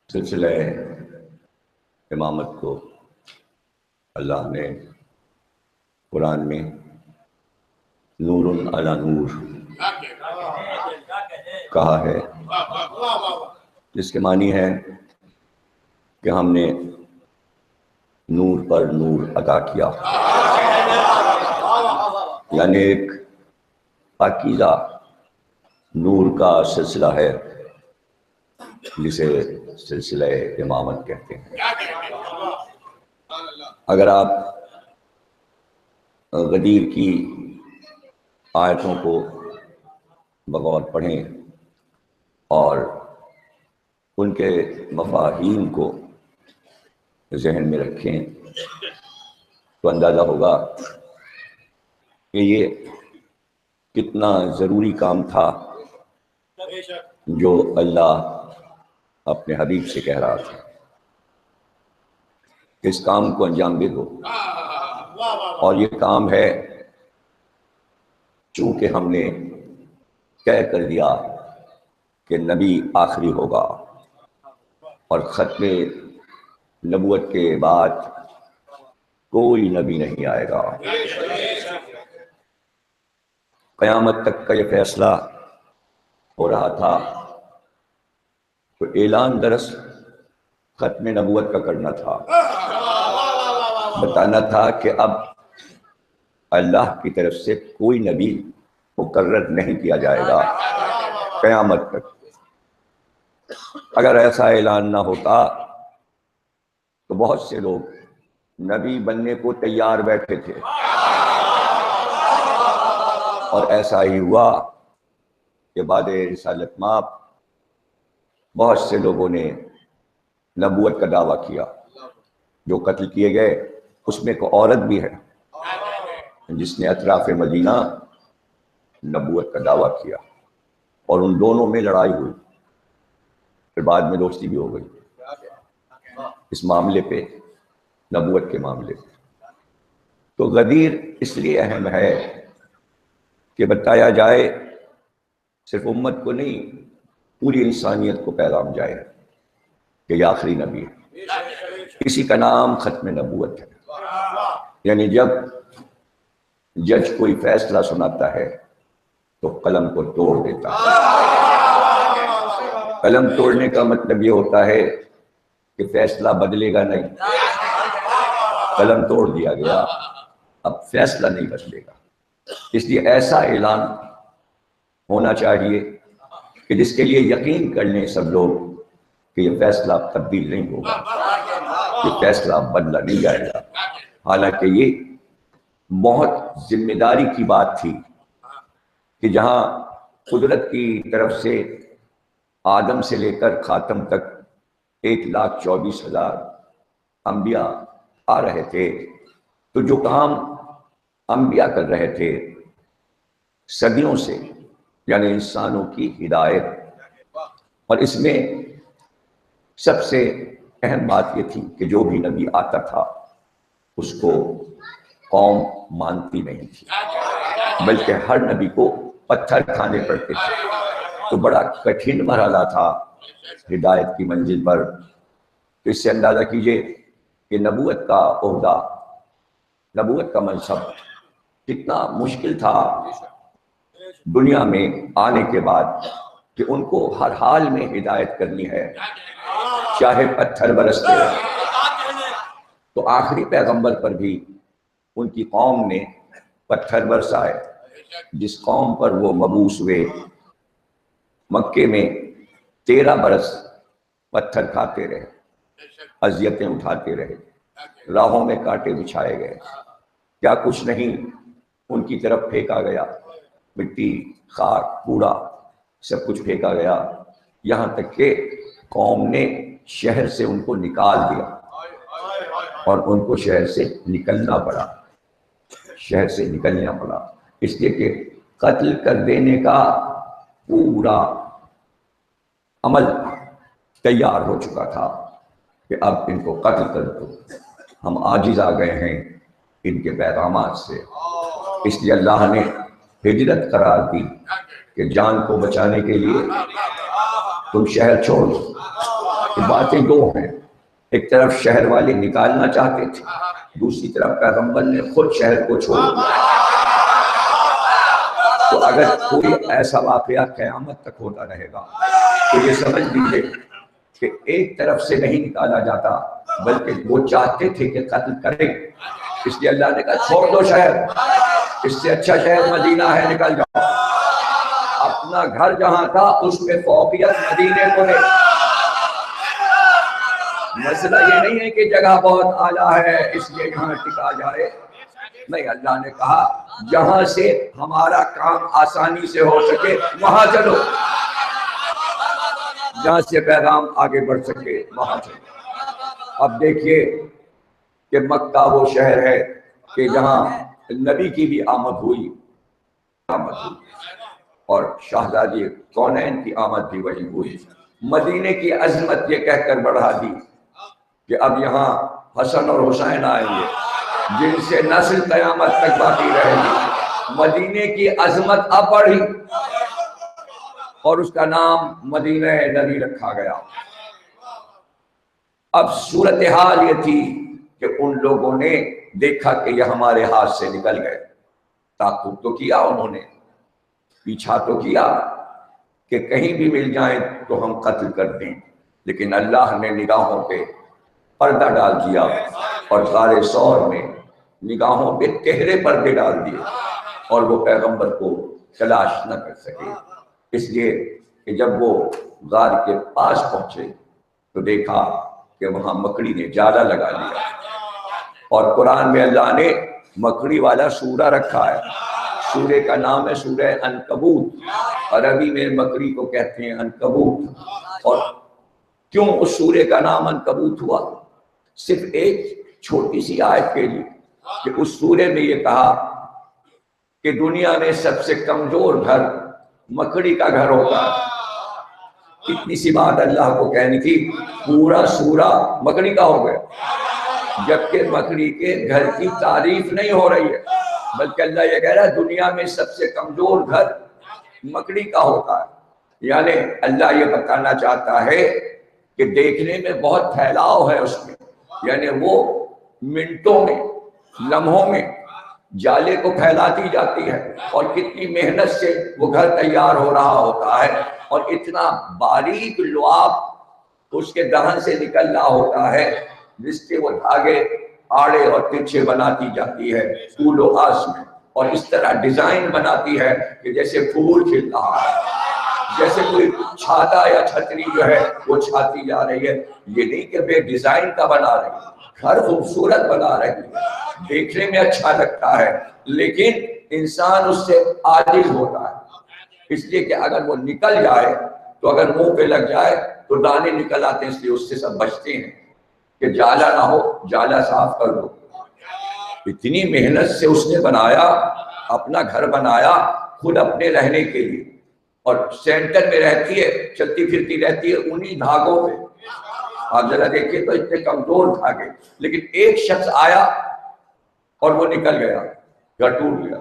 سلسلہ امامت کو اللہ نے قرآن میں نور علی نور کہا ہے، جس کے معنی ہے کہ ہم نے نور پر نور عطا کیا، یعنی ایک پاکیزہ نور کا سلسلہ ہے جسے سلسلہ امامت کہتے ہیں۔ اگر آپ غدیر کی آیتوں کو بغور پڑھیں اور ان کے مفاہیم کو ذہن میں رکھیں تو اندازہ ہوگا کہ یہ کتنا ضروری کام تھا جو اللہ اپنے حبیب سے کہہ رہا تھا کہ اس کام کو انجام دے دو، اور یہ کام ہے چونکہ ہم نے طے کر دیا کہ نبی آخری ہوگا اور ختم نبوت کے بعد کوئی نبی نہیں آئے گا۔ قیامت تک کا یہ فیصلہ ہو رہا تھا، تو اعلان درس ختم نبوت کا کرنا تھا، بتانا تھا کہ اب اللہ کی طرف سے کوئی نبی مقرر نہیں کیا جائے گا قیامت تک۔ اگر ایسا اعلان نہ ہوتا تو بہت سے لوگ نبی بننے کو تیار بیٹھے تھے، اور ایسا ہی ہوا کہ بعد رسالت مآب بہت سے لوگوں نے نبوت کا دعویٰ کیا۔ جو قتل کیے گئے اس میں ایک عورت بھی ہے جس نے اطراف مدینہ نبوت کا دعویٰ کیا، اور ان دونوں میں لڑائی ہوئی، پھر بعد میں دوستی بھی ہو گئی اس معاملے پہ، نبوت کے معاملے پہ۔ تو غدیر اس لیے اہم ہے کہ بتایا جائے، صرف امت کو نہیں پوری انسانیت کو پیغام جائے کہ یہ آخری نبی ہے۔ اسی کا نام ختم نبوت ہے، یعنی جب جج کوئی فیصلہ سناتا ہے تو قلم کو توڑ دیتا ہے۔ قلم توڑنے کا مطلب یہ ہوتا ہے کہ فیصلہ بدلے گا نہیں، قلم توڑ دیا گیا، اب فیصلہ نہیں بدلے گا۔ اس لیے ایسا اعلان ہونا چاہیے کہ جس کے لیے یقین کر لیں سب لوگ کہ یہ فیصلہ تبدیل نہیں ہوگا، یہ فیصلہ بدلا نہیں جائے گا۔ حالانکہ یہ بہت ذمہ داری کی بات تھی کہ جہاں قدرت کی طرف سے آدم سے لے کر خاتم تک 1,24,000 انبیاء آ رہے تھے، تو جو کام انبیاء کر رہے تھے صدیوں سے، یعنی انسانوں کی ہدایت، اور اس میں سب سے اہم بات یہ تھی کہ جو بھی نبی آتا تھا اس کو قوم مانتی نہیں تھی، بلکہ ہر نبی کو پتھر کھانے پڑتے تھے۔ تو بڑا کٹھن مرحلہ تھا ہدایت کی منزل پر۔ تو اس سے اندازہ کیجئے کہ نبوت کا عہدہ، نبوت کا منصب کتنا مشکل تھا دنیا میں آنے کے بعد، کہ ان کو ہر حال میں ہدایت کرنی ہے، چاہے پتھر برستے رہیں۔ تو آخری پیغمبر پر بھی ان کی قوم نے پتھر برسائے، جس قوم پر وہ مبعوث ہوئے مکے میں 13 برس پتھر کھاتے رہے، اذیتیں اٹھاتے رہے، راہوں میں کانٹے بچھائے گئے، کیا کچھ نہیں ان کی طرف پھینکا گیا، مٹی، خاک، کوڑا، سب کچھ پھینکا گیا، یہاں تک کہ قوم نے شہر سے ان کو نکال دیا، اور ان کو شہر سے نکلنا پڑا، شہر سے نکلنا پڑا، اس لیے کہ قتل کر دینے کا پورا عمل تیار ہو چکا تھا کہ اب ان کو قتل کر دو۔ ہم عاجز آ گئے ہیں ان کے پیغامات سے، اس لیے اللہ نے ہجرت قرار دی کہ جان کو بچانے کے لیے تم شہر چھوڑ دو۔ باتیں دو ہیں، ایک طرف شہر والے نکالنا چاہتے تھے، دوسری طرف پیغمبر نے خود شہر کو چھوڑ دیا۔ تو اگر کوئی ایسا واقعہ قیامت تک ہوتا رہے گا تو یہ سمجھ لیجیے کہ ایک طرف سے نہیں نکالا جاتا، بلکہ وہ چاہتے تھے کہ قتل کریں، اس لیے اللہ نے کہا چھوڑ دو شہر، اس سے اچھا شہر مدینہ ہے، نکل جاؤ۔ اپنا گھر جہاں تھا اس پہ فوقیت مدینے کو دے۔ مسئلہ یہ نہیں ہے کہ جگہ بہت اعلیٰ ہے اس لیے یہاں ٹکا جائے، نہیں، اللہ نے کہا جہاں سے ہمارا کام آسانی سے ہو سکے وہاں چلو، جہاں سے پیغام آگے بڑھ سکے وہاں چلو۔ اب دیکھیے کہ مکہ وہ شہر ہے کہ جہاں نبی کی بھی آمد ہوئی اور شہزادی کونین کی آمد بھی وہی ہوئی۔ مدینے کی عظمت یہ کہہ کر بڑھا دی کہ اب یہاں حسن اور حسین آئیں گے جن سے نسل قیامت تک باقی رہے گی۔ مدینے کی عظمت اب بڑھی اور اس کا نام مدینہ نبی رکھا گیا۔ اب صورتحال یہ تھی کہ ان لوگوں نے دیکھا کہ یہ ہمارے ہاتھ سے نکل گئے، تعاقب تو کیا انہوں نے، پیچھا تو کیا کہ کہیں بھی مل جائیں تو ہم قتل کر دیں، لیکن اللہ نے نگاہوں پہ پردہ ڈال دیا اور غار ثور میں نگاہوں پہ تہرے پردے ڈال دیے اور وہ پیغمبر کو تلاش نہ کر سکے۔ اس لیے کہ جب وہ غار کے پاس پہنچے تو دیکھا کہ وہاں مکڑی نے جالا لگا لیا، اور قرآن میں اللہ نے مکڑی والا سورہ رکھا ہے، سورے کا نام ہے سورہ عنکبوت، عربی میں مکڑی کو کہتے ہیں عنکبوت۔ اور کیوں اس سورے کا نام عنکبوت ہوا؟ صرف ایک چھوٹی سی آیت کے لیے کہ اس سورے میں یہ کہا کہ دنیا میں سب سے کمزور گھر مکڑی کا گھر ہوتا ہے۔ اتنی سی بات اللہ کو کہنی تھی، پورا سورہ مکڑی کا ہو گیا، جبکہ مکڑی کے گھر کی تعریف نہیں ہو رہی ہے، بلکہ اللہ یہ کہہ رہا ہے دنیا میں سب سے کمزور گھر مکڑی کا ہوتا ہے۔ یعنی اللہ یہ بتانا چاہتا ہے کہ دیکھنے میں بہت پھیلاؤ ہے اس میں، یعنی وہ منٹوں میں، لمحوں میں جالے کو پھیلاتی جاتی ہے، اور کتنی محنت سے وہ گھر تیار ہو رہا ہوتا ہے، اور اتنا باریک لعاب اس کے دہن سے نکل رہا ہوتا ہے جس کے وہ دھاگے آڑے اور ترچھے بناتی جاتی ہے پھول و آس میں، اور اس طرح ڈیزائن بناتی ہے کہ جیسے پھول کھل رہا ہے، جیسے کوئی چھاتا یا چھتری جو ہے وہ چھاتی جا رہی ہے۔ یہ نہیں کہ بے ڈیزائن کا بنا رہی ہے، گھر خوبصورت بنا رہی ہے، دیکھنے میں اچھا لگتا ہے، لیکن انسان اس سے عاجز ہوتا ہے، اس لیے کہ اگر وہ نکل جائے تو اگر منہ پہ لگ جائے تو دانے نکل آتے ہیں، اس لیے اس سے سب بچتے ہیں کہ جالا نہ ہو، جالا صاف کر دو۔ اتنی محنت سے اس نے بنایا، اپنا گھر بنایا خود اپنے رہنے کے لیے، اور سینٹر میں رہتی ہے، چلتی پھرتی رہتی ہے انہی دھاگوں پہ۔ آپ ذرا دیکھیے تو اتنے کمزور دھاگے، لیکن ایک شخص آیا اور وہ نکل گیا، گھر ٹوٹ گیا،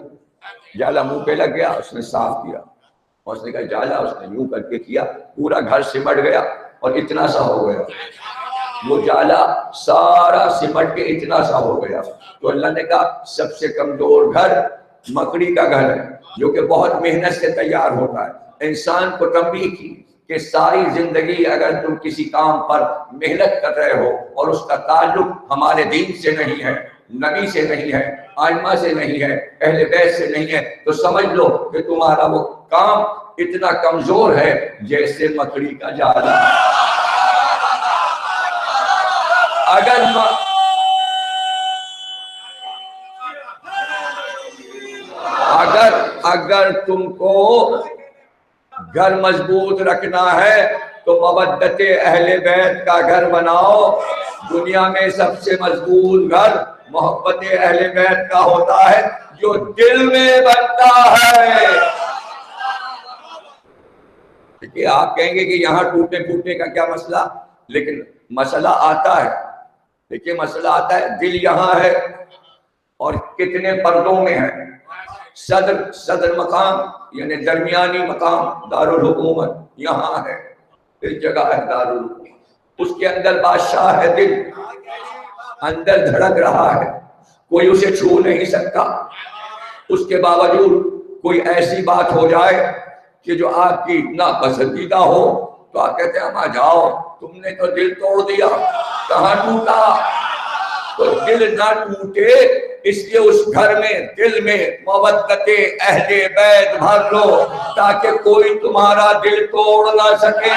جالا منہ پہ لگ گیا، اس نے صاف کیا، اور اس نے کہا جالا، اس نے یوں کر کے کیا، پورا گھر سمٹ گیا اور اتنا سا ہو گیا، وہ جالا سارا سمٹ کے اتنا سا ہو گیا۔ تو اللہ نے کہا سب سے کمزور گھر مکڑی کا گھر ہے، جو کہ بہت محنت سے تیار ہوتا ہے۔ انسان کو تنبیہ کی کہ ساری زندگی اگر تم کسی کام پر محنت کر رہے ہو اور اس کا تعلق ہمارے دین سے نہیں ہے، نبی سے نہیں ہے، آئمہ سے نہیں ہے، اہل بیت سے نہیں ہے، تو سمجھ لو کہ تمہارا وہ کام اتنا کمزور ہے جیسے مکڑی کا جالا۔ اگر تم کو گھر مضبوط رکھنا ہے تو مودت اہل بیت کا گھر بناؤ۔ دنیا میں سب سے مضبوط گھر محبت اہل بیت کا ہوتا ہے، جو دل میں بنتا ہے۔ دیکھیے آپ کہیں گے کہ یہاں ٹوٹنے پھوٹنے کا کیا مسئلہ، لیکن مسئلہ آتا ہے، دیکھیے مسئلہ آتا ہے، دل یہاں ہے اور کتنے پردوں میں ہے۔ صدر مقام یعنی درمیانی مقام دارالحکومت یہاں ہے، اس جگہ ہے دارالحکومت، اس کے اندر بادشاہ ہے دل، اندر دھڑک رہا ہے، کوئی اسے چھو نہیں سکتا۔ اس کے باوجود کوئی ایسی بات ہو جائے کہ جو آپ کی ناپسندیدہ ہو تو آپ کہتے ہیں اما جاؤ، تم نے تو دل توڑ دیا، کہاں ٹوٹا؟ تو دل نہ ٹوٹے اس لیے اس گھر میں دل میں مودت اہل بیت بھر لو تاکہ کوئی تمہارا دل توڑ نہ سکے۔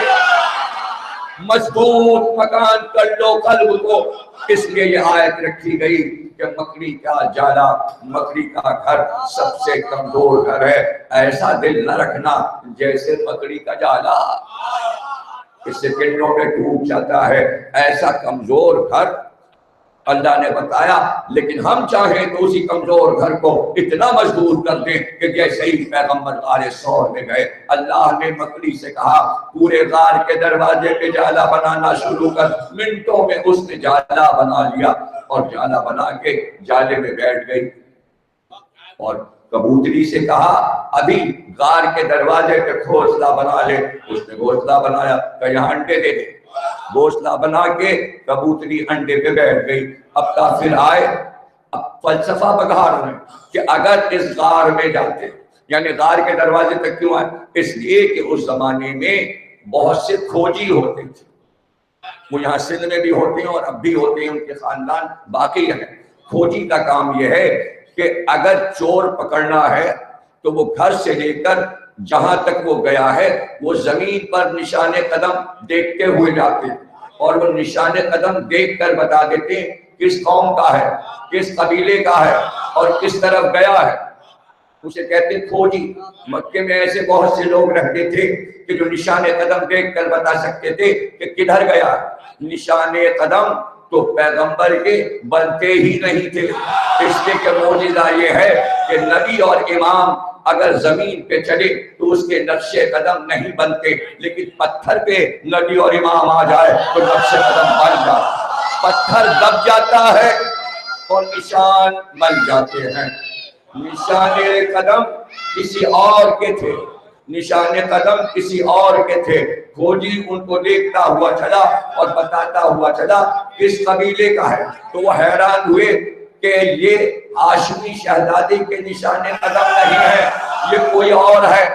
مضبوط مکان کر لو قلب کو، اس لیے یہ آیت رکھی گئی کہ مکڑی کا جالا، مکڑی کا گھر سب سے کمزور گھر ہے۔ ایسا دل نہ رکھنا جیسے مکڑی کا جالا، اس سے کنوں میں ٹوٹ جاتا ہے، ایسا کمزور گھر اللہ نے بتایا۔ لیکن ہم چاہیں تو اسی کمزور گھر کو اتنا مضبوط کر دیں کہ جیسے ہی پیغمبر غار ثور میں گئے، اللہ نے مکڑی سے کہا پورے غار کے دروازے پہ جالا بنانا شروع کر۔ منٹوں میں اس نے جالا بنا لیا اور جالا بنا کے جالے میں بیٹھ گئی۔ اور کبوتری سے کہا ابھی غار کے دروازے پہ گھونسلہ بنا لے، اس نے گھونسلہ بنایا کہ یہاں انڈے دے دے۔ گھونسلہ بنا کے کبوتری انڈے پہ بیٹھ گئی۔ اب کافر آئے، اب فلسفہ بگھار رہے کہ اگر اس غار میں جاتے، یعنی غار کے دروازے تک کیوں آئے؟ اس لیے کہ اس زمانے میں بہت سے کھوجی ہوتے تھے، وہ یہاں سندھ میں بھی ہوتے ہیں اور اب بھی ہوتے ہیں، ان کے خاندان باقی ہیں۔ کھوجی کا کام یہ ہے کہ اگر چور پکڑنا ہے تو وہ گھر سے لے کر جہاں تک وہ گیا ہے وہ زمین پر نشان قدم دیکھتے ہوئے جاتے ہیں، اور وہ نشان قدم دیکھ کر بتا دیتے ہیں کس قوم کا ہے، کس قبیلے کا ہے اور کس طرف گیا ہے۔ اسے کہتے ہیں کھوجی۔ مکے میں ایسے بہت سے لوگ رہتے تھے کہ جو نشان قدم دیکھ کر بتا سکتے تھے کہ کدھر گیا۔ نشان قدم تو پیغمبر کے بنتے ہی نہیں تھے، اس لیے کہ معجزہ یہ ہے کہ نبی اور امام اگر زمین پہ چلے تو اس کے نقش قدم نہیں بنتے، لیکن پتھر پہ نبی اور امام آ جائے تو نقش قدم بن جاتا، پتھر دب جاتا ہے اور نشان بن جاتے ہیں۔ نشان قدم کسی اور کے تھے، نشان قدم کسی اور کے تھے۔ کھوجی ان کو دیکھتا ہوا چلا اور بتاتا ہوا چلا کس قبیلے کا ہے، تو وہ حیران ہوئے کہ یہ ہاشمی شہزادی کے نشان قدم نہیں ہے، یہ کوئی اور ہے،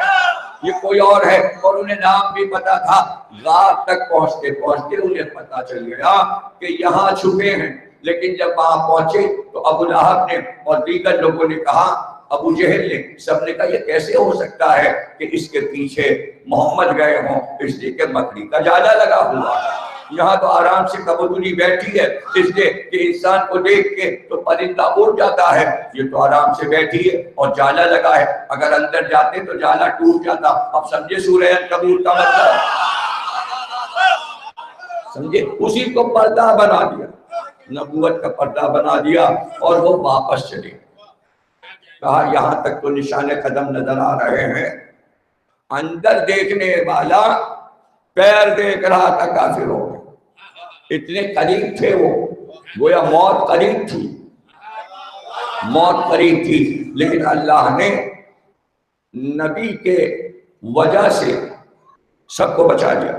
یہ کوئی اور ہے۔ اور انہیں نام بھی پتا تھا۔ غار تک پہنچتے پہنچتے انہیں پتا چل گیا کہ یہاں چھپے ہیں، لیکن جب وہاں پہنچے تو ابو لہب نے اور دیگر لوگوں نے کہا، ابو جہل نے، سب نے کہا یہ کیسے ہو سکتا ہے کہ اس کے پیچھے محمد گئے ہوں، اس لیے کہ مکڑی کا جالا لگا ہوا ہے۔ یہاں تو آرام سے کبوتری بیٹھی ہے، اس لیے کہ انسان کو دیکھ کے تو پرندہ اڑ جاتا ہے، یہ تو آرام سے بیٹھی ہے اور جالا لگا ہے، اگر اندر جاتے تو جالا ٹوٹ جاتا۔ اب سمجھے سورہ عنکبوت کا مطلب؟ سمجھے؟ اسی کو پردہ بنا دیا، نبوت کا پردہ بنا دیا، اور وہ واپس چلے۔ کہا یہاں تک تو نشان قدم نظر آ رہے ہیں، اندر دیکھنے والا پیر دیکھ رہا تھا کافر ہو گئے، اتنے قریب تھے وہ، گویا موت قریب تھی، موت قریب تھی، لیکن اللہ نے نبی کے وجہ سے سب کو بچا لیا،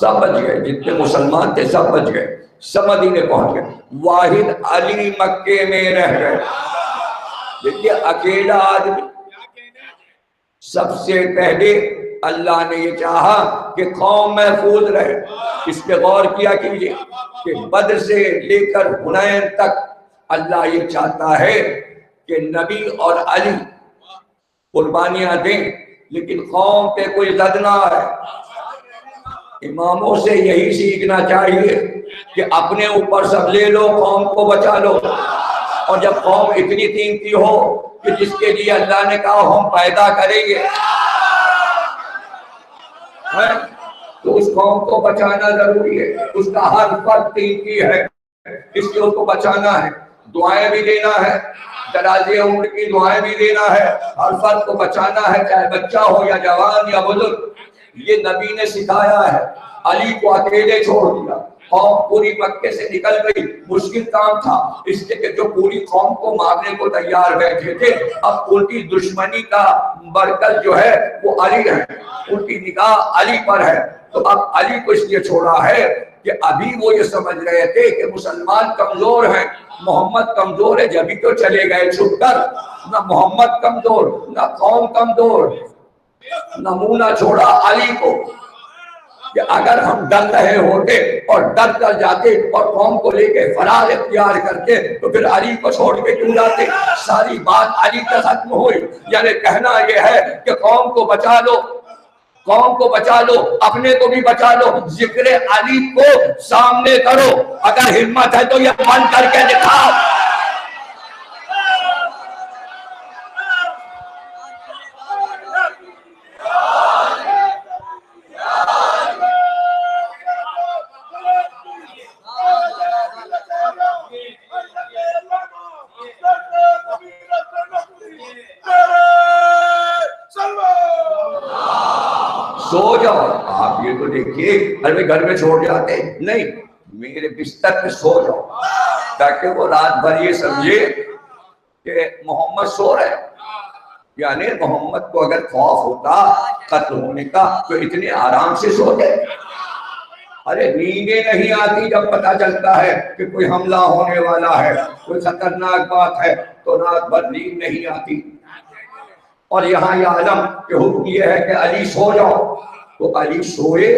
سب بچ گئے، جتنے مسلمان تھے سب بچ گئے، سب مدینے پہنچ گئے، واحد علی مکے میں رہ گئے۔ دیکھیے اکیلا آدمی، سب سے پہلے اللہ نے یہ چاہا کہ قوم محفوظ رہے۔ اس پہ غور کیا کیجیے کہ بدر سے لے کر حنین تک اللہ یہ چاہتا ہے کہ نبی اور علی قربانیاں دیں، لیکن قوم پہ کوئی زد نہ آئے۔ اماموں سے یہی سیکھنا چاہیے کہ اپنے اوپر سب لے لو، قوم کو بچا لو، اور جب قوم اتنی قیمتی ہو کہ جس کے لیے اللہ نے کہا ہم پیدا کریں گے تو اس قوم کو بچانا ضروری ہے، اس کا ہر فرد قیمتی ہے، اس لیے اس کو بچانا ہے، دعائیں بھی دینا ہے، دراز عمر کی دعائیں بھی دینا ہے، ہر فرد کو بچانا ہے، چاہے بچہ ہو یا جوان یا بزرگ۔ یہ نبی نے سکھایا ہے، علی کو اکیلے چھوڑ دیا، قوم پوری مکے سے نکل گئی، مشکل کام تھا، اس لیے کہ جو پوری قوم کو مارنے کو تیار بیٹھے تھے، اب ان کی دشمنی کا مرکز جو ہے وہ علی ہے، ان کی نگاہ علی پر ہے، تو اب علی کو اس لیے چھوڑا ہے کہ ابھی وہ یہ سمجھ رہے تھے کہ مسلمان کمزور ہیں، محمد کمزور ہے، جبھی تو چلے گئے چھپ کر، نہ محمد کمزور نہ قوم کمزور، نمونہ چھوڑا علی کو کہ اگر ہم ڈر رہے ہوتے اور ڈر کر جاتے اور قوم کو لے کے فرار اختیار کرتے تو پھر علی کو چھوڑ کے کیوں جاتے؟ ساری بات علی کا ختم ہوئی، یعنی کہنا یہ ہے کہ قوم کو بچا لو، قوم کو بچا لو، اپنے کو بھی بچا لو، ذکر علی کو سامنے کرو، اگر ہمت ہے تو یہ بند کر کے دکھاؤ۔ سو جاؤ، آپ یہ تو دیکھیے ارے گھر میں چھوڑ جاتے نہیں، میرے بستر پہ سو جاؤ تاکہ وہ رات بھر یہ سمجھے کہ محمد سو رہے، یعنی محمد کو اگر خوف ہوتا قتل ہونے کا تو اتنے آرام سے سوتے؟ ارے نیندیں نہیں آتی جب پتا چلتا ہے کہ کوئی حملہ ہونے والا ہے، کوئی خطرناک بات ہے تو رات بھر نیند نہیں آتی۔ اور یہاں یہ عالم کہ حکم یہ ہے کہ علی سو جاؤ، تو علی سوئے،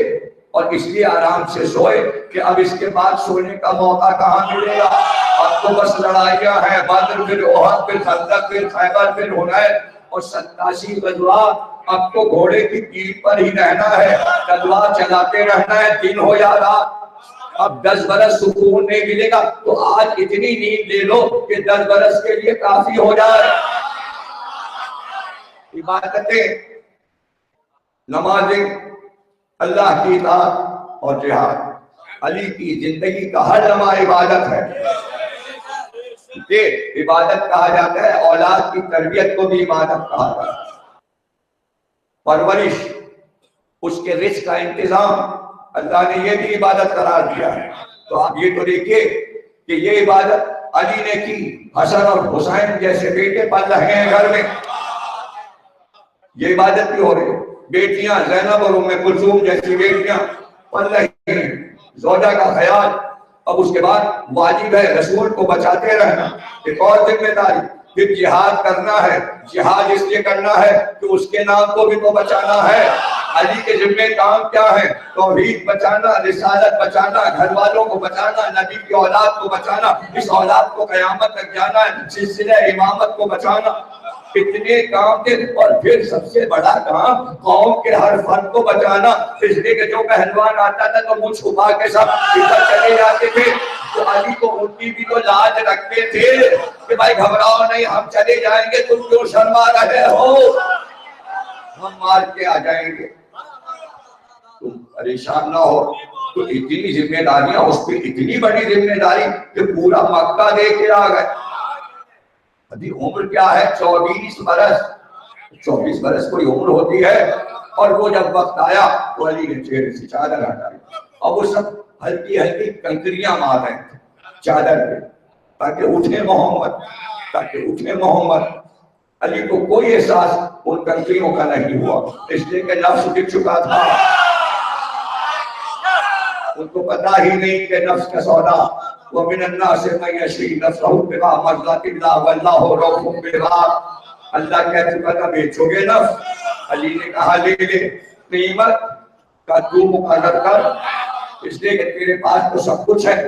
اور اس لیے آرام سے سوئے کہ اب اس کے بعد سونے کا موقع کہاں ملے گا؟ اب تو بس لڑائیاں ہیں، بدر پھر احد پھر خندق پھر خیبر پھر حنین اور 87 غزوات، اب تو گھوڑے کی پیٹھ پر ہی رہنا ہے، تلوار چلاتے رہنا ہے دن ہو یا رات۔ اب 10 برس سکون نہیں ملے گا تو آج اتنی نیند لے لو کہ 10 برس کے لیے کافی ہو جائے۔ عبادتیں، نمازیں، اللہ کی اطاعت اور جہاد، علی کی زندگی کا ہر لمحہ عبادت ہے۔ یہ عبادت کہا جاتا ہے، اولاد کی تربیت کو بھی عبادت کہا جاتا ہے، پرورش، اس کے رزق کا انتظام، اللہ نے یہ بھی عبادت قرار دیا ہے۔ تو آپ یہ تو دیکھیے کہ یہ عبادت علی نے کی، حسن اور حسین جیسے بیٹے پل رہے ہیں گھر میں، یہ عبادت بھی ہو رہی ہے، بیٹیاں زینب اور ام کلثوم جیسی بیٹیاں پل رہی ہیں، زوجہ کا خیال۔ اب اس کے بعد واجب ہے رسول کو بچاتے رہنا، ایک اور ذمہ داری، پھر جہاد کرنا ہے، جہاد اس لیے کرنا ہے کہ اس کے نام کو بھی تو بچانا ہے۔ علی کے ذمہ کام کیا ہے؟ توحید بچانا، رسالت بچانا، گھر والوں کو بچانا، نبی کی اولاد کو بچانا، اس اولاد کو قیامت تک جانا ہے، سلسلہ امامت کو بچانا، اتنے کام تھے۔ اور پھر سب سے بڑا کام قوم کے ہر فرد کو بچانا، اس لیے کہ جو پہلوان آتا تھا تو منہ چھپا کے سب ادھر چلے جاتے تھے، تو علی کو ان کی بھی تو لاج رکھتے تھے کہ بھائی گھبراؤ نہیں، ہم چلے جائیں گے، تم کیوں شرما رہے ہو، ہم مار کے آ جائیں گے، تم پریشان نہ ہو۔ تو اتنی ذمہ داریاں، اس پہ اتنی بڑی ذمہ داری کہ پورا مکہ دے کے آ گئے۔ ابھی عمر کیا ہے؟ 24 برس، 24 برس کوئی عمر ہوتی ہے؟ اور وہ جب وقت آیا تو علی نے چہرے سے چادر ہٹائی، اب وہ سب ہلکی ہلکی کنکریاں مار رہے تھے چادر پہ تاکہ اٹھے محمد، تاکہ اٹھے محمد۔ علی کو کوئی احساس ان کنکریوں کا نہیں ہوا، اس لیے کہ نفس گر چکا تھا، ان کو پتا ہی نہیں کہ نفس کا سودا، وَمِنَ النَّاسِ مَن يَشْرِي نَفْسَهُ ابْتِغَاءَ مَرْضَاتِ اللَّهِ وَاللَّهُ رَءُوفٌ بِالْعِبَادِ۔ اللہ کہہ چکا تھا بیچو گے نفس، علی نے کہا لے لے، قیمت کا تو مقرر کر، اس لیے کہ تیرے پاس تو سب کچھ ہے،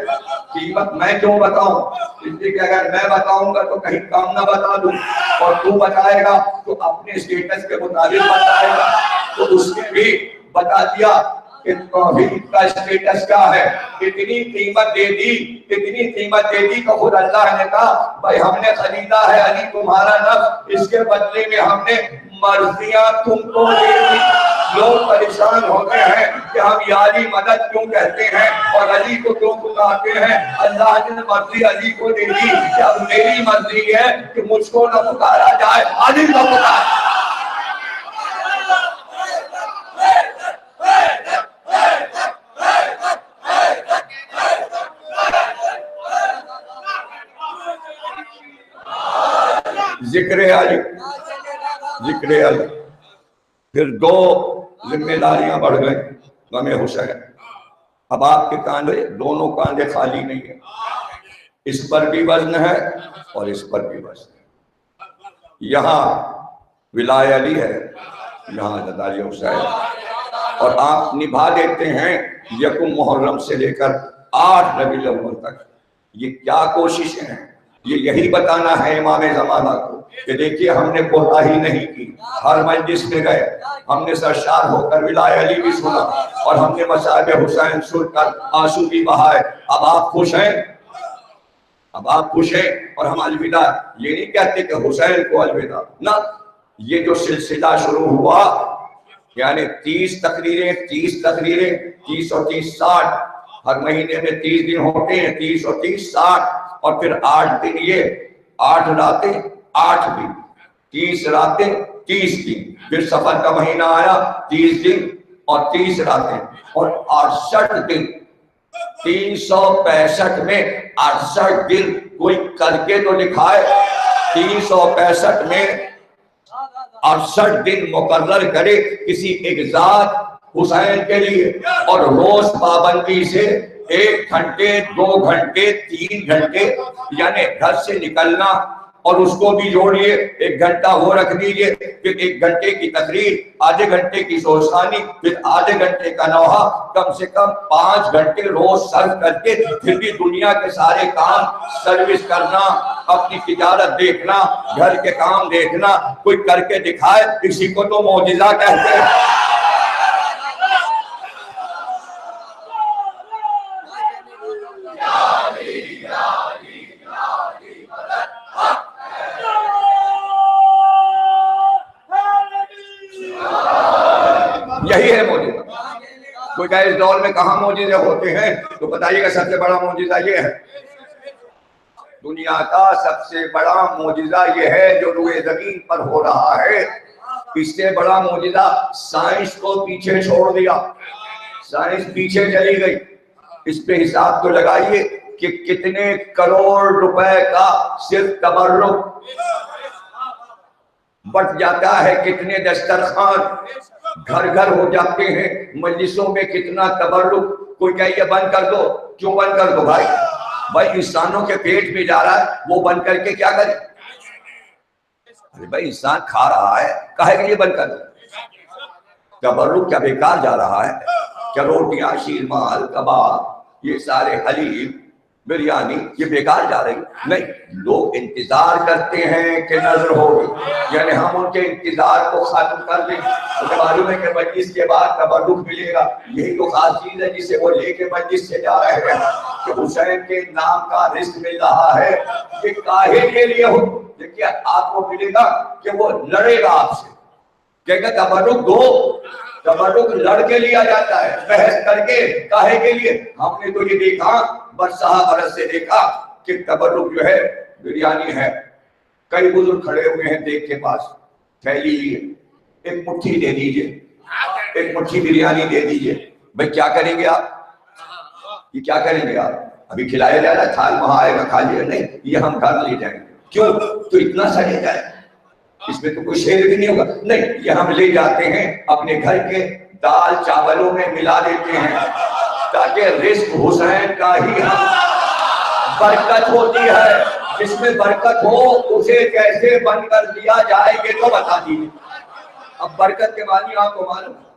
قیمت میں کیوں بتاؤں، اس لیے کہ اگر میں بتاؤں گا تو کہیں کام نہ بتا دوں، اور تو بتائے گا تو اپنے اسٹیٹس کے مطابق بتائے گا، تو اس نے بھی بتا دیا کہ توحید کا اسٹیٹس کیا ہے، اتنی قیمت دے دی، اتنی قیمت دے دی کہ خود اللہ نے کہا بھائی ہم نے خریدا ہے علی تمہارا نفس، اس کے بدلے میں ہم نے مرضیاں تم کو دے دی۔ لوگ پریشان ہوتے ہیں کہ ہم یاری مدد کیوں کہتے ہیں اور علی کو کیوں پکارتے ہیں، اللہ نے مرضی علی کو دے دی کہ اب میری مرضی ہے کہ مجھ کو نہ پکارا جائے، علی کو پکارا۔ ذکر علی، ذکر علی. پھر دو ذمہ داریاں بڑھ گئیں غم حسین. اب آپ کے کاندھے دونوں کاندھے خالی نہیں ہیں، اس پر بھی وزن ہے اور اس پر بھی وزن ہے. یہاں ولایہ علی ہے، یہاں حضرت حسین، اور آپ نبھا دیتے ہیں یکم محرم سے لے کر 8 ربیع الاول تک. یہ کیا کوششیں ہیں؟ یہ یہی بتانا ہے امام زمانہ کو کہ دیکھیے ہم نے کوتاہی نہیں کی. ہر مجلس میں گئے، ہم نے سرشار ہو کر ولایہ علی بھی سنا اور ہم نے مصائب حسین سن کر آنسو بھی بہائے. اب آپ خوش ہیں؟ اب آپ خوش ہیں؟ اور ہم الوداع یہ نہیں کہتے کہ حسین کو الوداع نہ. یہ جو سلسلہ شروع ہوا یعنی 30 تقریریں 30 اور 30 60، ہر مہینے میں 30 دن ہوتے ہیں، 30 اور 30 60، اور پھر 8 دن یہ 8 راتیں 8 دن، 30 راتیں 30 دن، پھر سفر کا مہینہ آیا 30 دن اور 30 راتیں اور 68 دن. 365 میں 68 دن کوئی کر کے تو دکھائے. 365 میں 68 دن مقرر کرے کسی ایک ذات حسین کے لیے، اور روز پابندی سے 1 گھنٹے 2 گھنٹے 3 گھنٹے یعنی گھر سے نکلنا، اور اس کو بھی جوڑیے 1 گھنٹہ وہ رکھ دیجئے، پھر 1 گھنٹے کی تقریر، آدھے گھنٹے کی سوچانی، پھر آدھے گھنٹے کا نوحہ، کم سے کم 5 گھنٹے روز سرو کر کے پھر بھی دنیا کے سارے کام سروس کرنا، اپنی تجارت دیکھنا، گھر کے کام دیکھنا. کوئی کر کے دکھائے، اسی کو تو معجزہ کہتے ہیں. یہی ہے معجزہ. کوئی کہے اس دور میں کہاں معجزے ہوتے ہیں، تو بتائیے گا سب سے بڑا معجزہ یہ ہے. دنیا کا سب سے بڑا معجزہ یہ ہے جو روئے زمین پر ہو رہا ہے. اس سے بڑا معجزہ سائنس کو پیچھے چھوڑ دیا، سائنس پیچھے چلی گئی. اس پہ حساب تو لگائیے کہ کتنے کروڑ روپے کا صرف تبرک بٹ جاتا ہے، کتنے دسترخوان گھر گھر ہو جاتے ہیں، مجلسوں میں کتنا تبرک. کوئی کہے یہ بند کر دو. کیوں بند کر دو بھائی؟ بھائی انسانوں کے پیٹ میں جا رہا ہے، وہ بند کر کے کیا کرے؟ بھائی انسان کھا رہا ہے، کہے کہ یہ بند کر دو. تبرک کیا بیکار جا رہا ہے؟ کیا روٹیاں، شیرمال، کباب، یہ سارے حلیم، بریانی یہ بیکار جا رہی؟ نہیں، لوگ انتظار کرتے ہیں کہ نظر ہوگی، یعنی ہم ان کے انتظار کو ختم کر دیں. مجھے معلوم ہے کہ مجلس کے بعد تبرک ملے گا، یہی تو خاص چیز ہے جسے وہ لے کے مجلس سے جا رہے ہیں کہ حسین کے نام کا رزق مل رہا ہے. یہ کاہے کے لیے ہو؟ دیکھیے آپ کو ملے گا کہ وہ لڑے گا آپ سے، کہ تبرک دو. تبرک لڑ کے لیا جاتا ہے، بحث کر کے. کاہے کے لیے؟ ہم نے تو یہ دیکھا برسہ برس سے دیکھا کہ تبرک جو ہے بریانی ہے. کئی بزرگ کھڑے ہوئے ہیں دیکھ کے پاس، تھیلی لیے، ایک مٹھی دے دیجئے، ایک مٹھی بریانی دے دیجئے. بھئی کیا کریں گے آپ؟ یہ کیا کریں گے آپ؟ ابھی کھلایا جا رہا ہے، تھال وہاں آئے گا کھا لیے. نہیں، یہ ہم گھر لے جائیں گے. کیوں؟ تو اتنا سڑے جائے، اس میں تو کوئی شیر بھی نہیں ہوگا. نہیں، یہ ہم لے جاتے ہیں اپنے گھر کے دال چاولوں میں ملا دیتے ہیں تاکہ رزق حسین کا ہی ہم. برکت ہوتی ہے، جس میں برکت ہو اسے کیسے بند کر دیا جائے گے تو بتا دیجیے. اب برکت کے معنی آپ کو معلوم ہے؟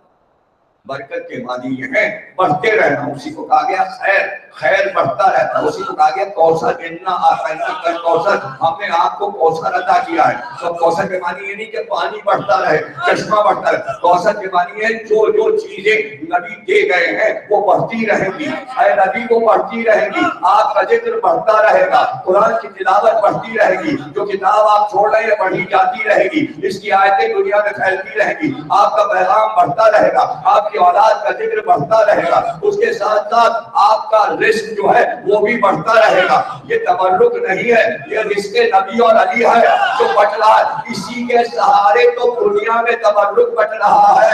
برکت کے معنی یہ ہے بڑھتے رہنا. اسی کو کہا گیا خیر، خیر بڑھتا رہتا. اسی کو کہا گیا کوثر، انا اعطیناک الکوثر، ہم نے آپ کو کوثر عطا کیا ہے. تو کوثر کے معنی یہ نہیں کہ پانی بڑھتا رہے، چشمہ بڑھتا رہے. کوثر کے معنی ہے جو جو چیزیں نبی دے گئے ہیں وہ بڑھتی رہیں گی. اے نبی وہ بڑھتی رہیں گی، آپ کا ذکر بڑھتا رہے گا، قرآن کی تلاوت بڑھتی رہے گی، جو کتاب آپ چھوڑ رہے ہیں بڑھی جاتی رہے گی، اس کی آیتیں دنیا میں پھیلتی رہیں گی، آپ کا پیغام بڑھتا رہے گا، آپ کی اولاد کا ذکر بڑھتا رہے گا. اس کے ساتھ ساتھ آپ کا رزق جو ہے وہ بھی بڑھتا رہے گا. یہ تبرک نہیں ہے، یہ رزق نبی اور علی ہے جو بٹ رہا ہے. اسی کے سہارے تو دنیا میں تبرک بٹ رہا ہے.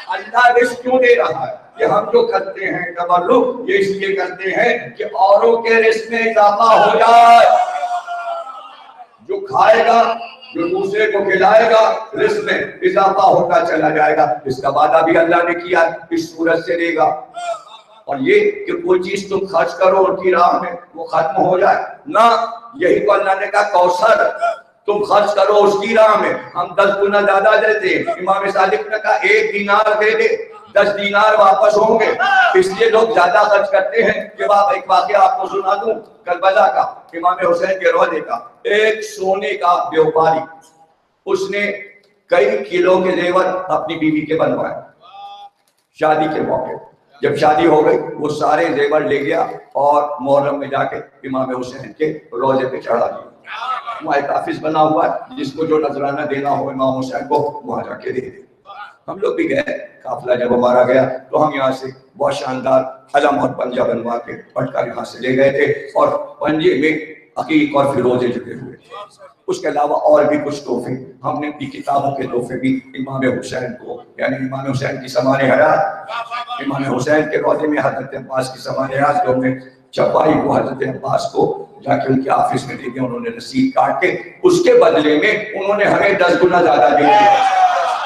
اللہ رزق کیوں دے رہا ہے؟ کہ ہم جو کرتے ہیں تبرک یہ اس لیے کرتے ہیں کہ اوروں کے رزق میں اضافہ ہو جائے. جو کھائے گا، جو دوسرے کو کھلائے گا، رزق میں اضافہ ہوتا چلا جائے گا۔ اس کا وعدہ بھی اللہ نے کیا اس صورت سے دے گا۔ اور یہ کہ کوئی چیز تم خرچ کرو ان کی راہ میں وہ ختم ہو جائے نہ، یہی تو اللہ نے کہا کوثر تم خرچ کرو اس کی راہ میں، ہم 10 گنا زیادہ دیتے ہیں۔ امام صادق نے کہا 1 دینار دے دے 10 دینار واپس ہوں گے۔ اس لیے لوگ زیادہ خرچ کرتے ہیں۔ کہ ایک واقعہ آپ کو سنا دوں کربلا کا، امام حسین کے روزے کا۔ ایک سونے کا بیوپاری، اس نے کئی کلو کے زیور اپنی بیوی کے بنوائے شادی کے موقع۔ جب شادی ہو گئی وہ سارے زیور لے گیا اور محرم میں جا کے امام حسین کے روزے پہ چڑھا دیا۔ وہاں ایک آفس بنا ہوا ہے، جس کو جو نذرانہ دینا ہو امام حسین کو وہاں جا کے دے دے۔ ہم لوگ بھی گئے، قافلہ جب ہمارا گیا تو ہم یہاں سے بہت شاندار علم اور پنجہ بنوا کے پٹکا یہاں سے لے گئے تھے، اور پنجے میں عقیق اور فیروزے جڑے ہوئے تھے۔ اس کے علاوہ اور بھی کچھ تحفے ہم نے اپنی کتابوں کے تحفے بھی امام حسین کو، یعنی امام حسین کی سمان حیات، امام حسین کے روزے میں حضرت عباس کی سمان حیات جو نے چھپائی، وہ حضرت عباس کو جا کے ان کے آفس میں دے دیا۔ انہوں نے رسید کاٹ کے اس کے بدلے میں انہوں نے ہمیں 10 گنا زیادہ دے دیا۔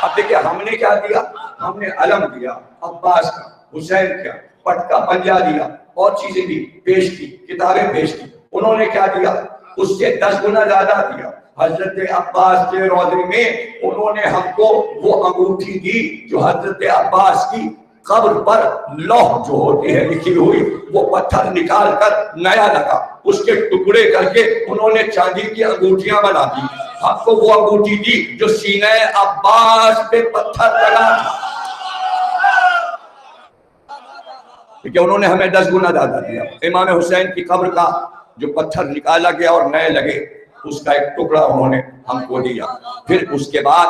اب دیکھیں ہم نے کیا دیا، ہم نے علم دیا عباس کا، حسین کا پٹکا پنجہ دیا اور چیزیں بھی پیش کی، کتابیں پیش کی۔ انہوں نے کیا دیا، اس سے 10 گنا زیادہ دیا۔ حضرت عباس کے روزے میں انہوں نے ہم کو وہ انگوٹھی دی جو حضرت عباس کی قبر پر لوح جو ہوتی ہے لکھی ہوئی، وہ پتھر نکال کر نیا لگا، اس کے ٹکڑے کر کے انہوں نے چاندی کی انگوٹھیاں بنا دی۔ ہم کو وہ انگوٹھی دی جو سینہ عباس پہ پتھر لگا تھا، کہ انہوں نے ہمیں 10 گنا زیادہ دیا۔ امام حسین کی قبر کا جو پتھر نکالا گیا اور نئے لگے، اس کا ایک ٹکڑا انہوں نے ہم کو دیا۔ پھر اس کے بعد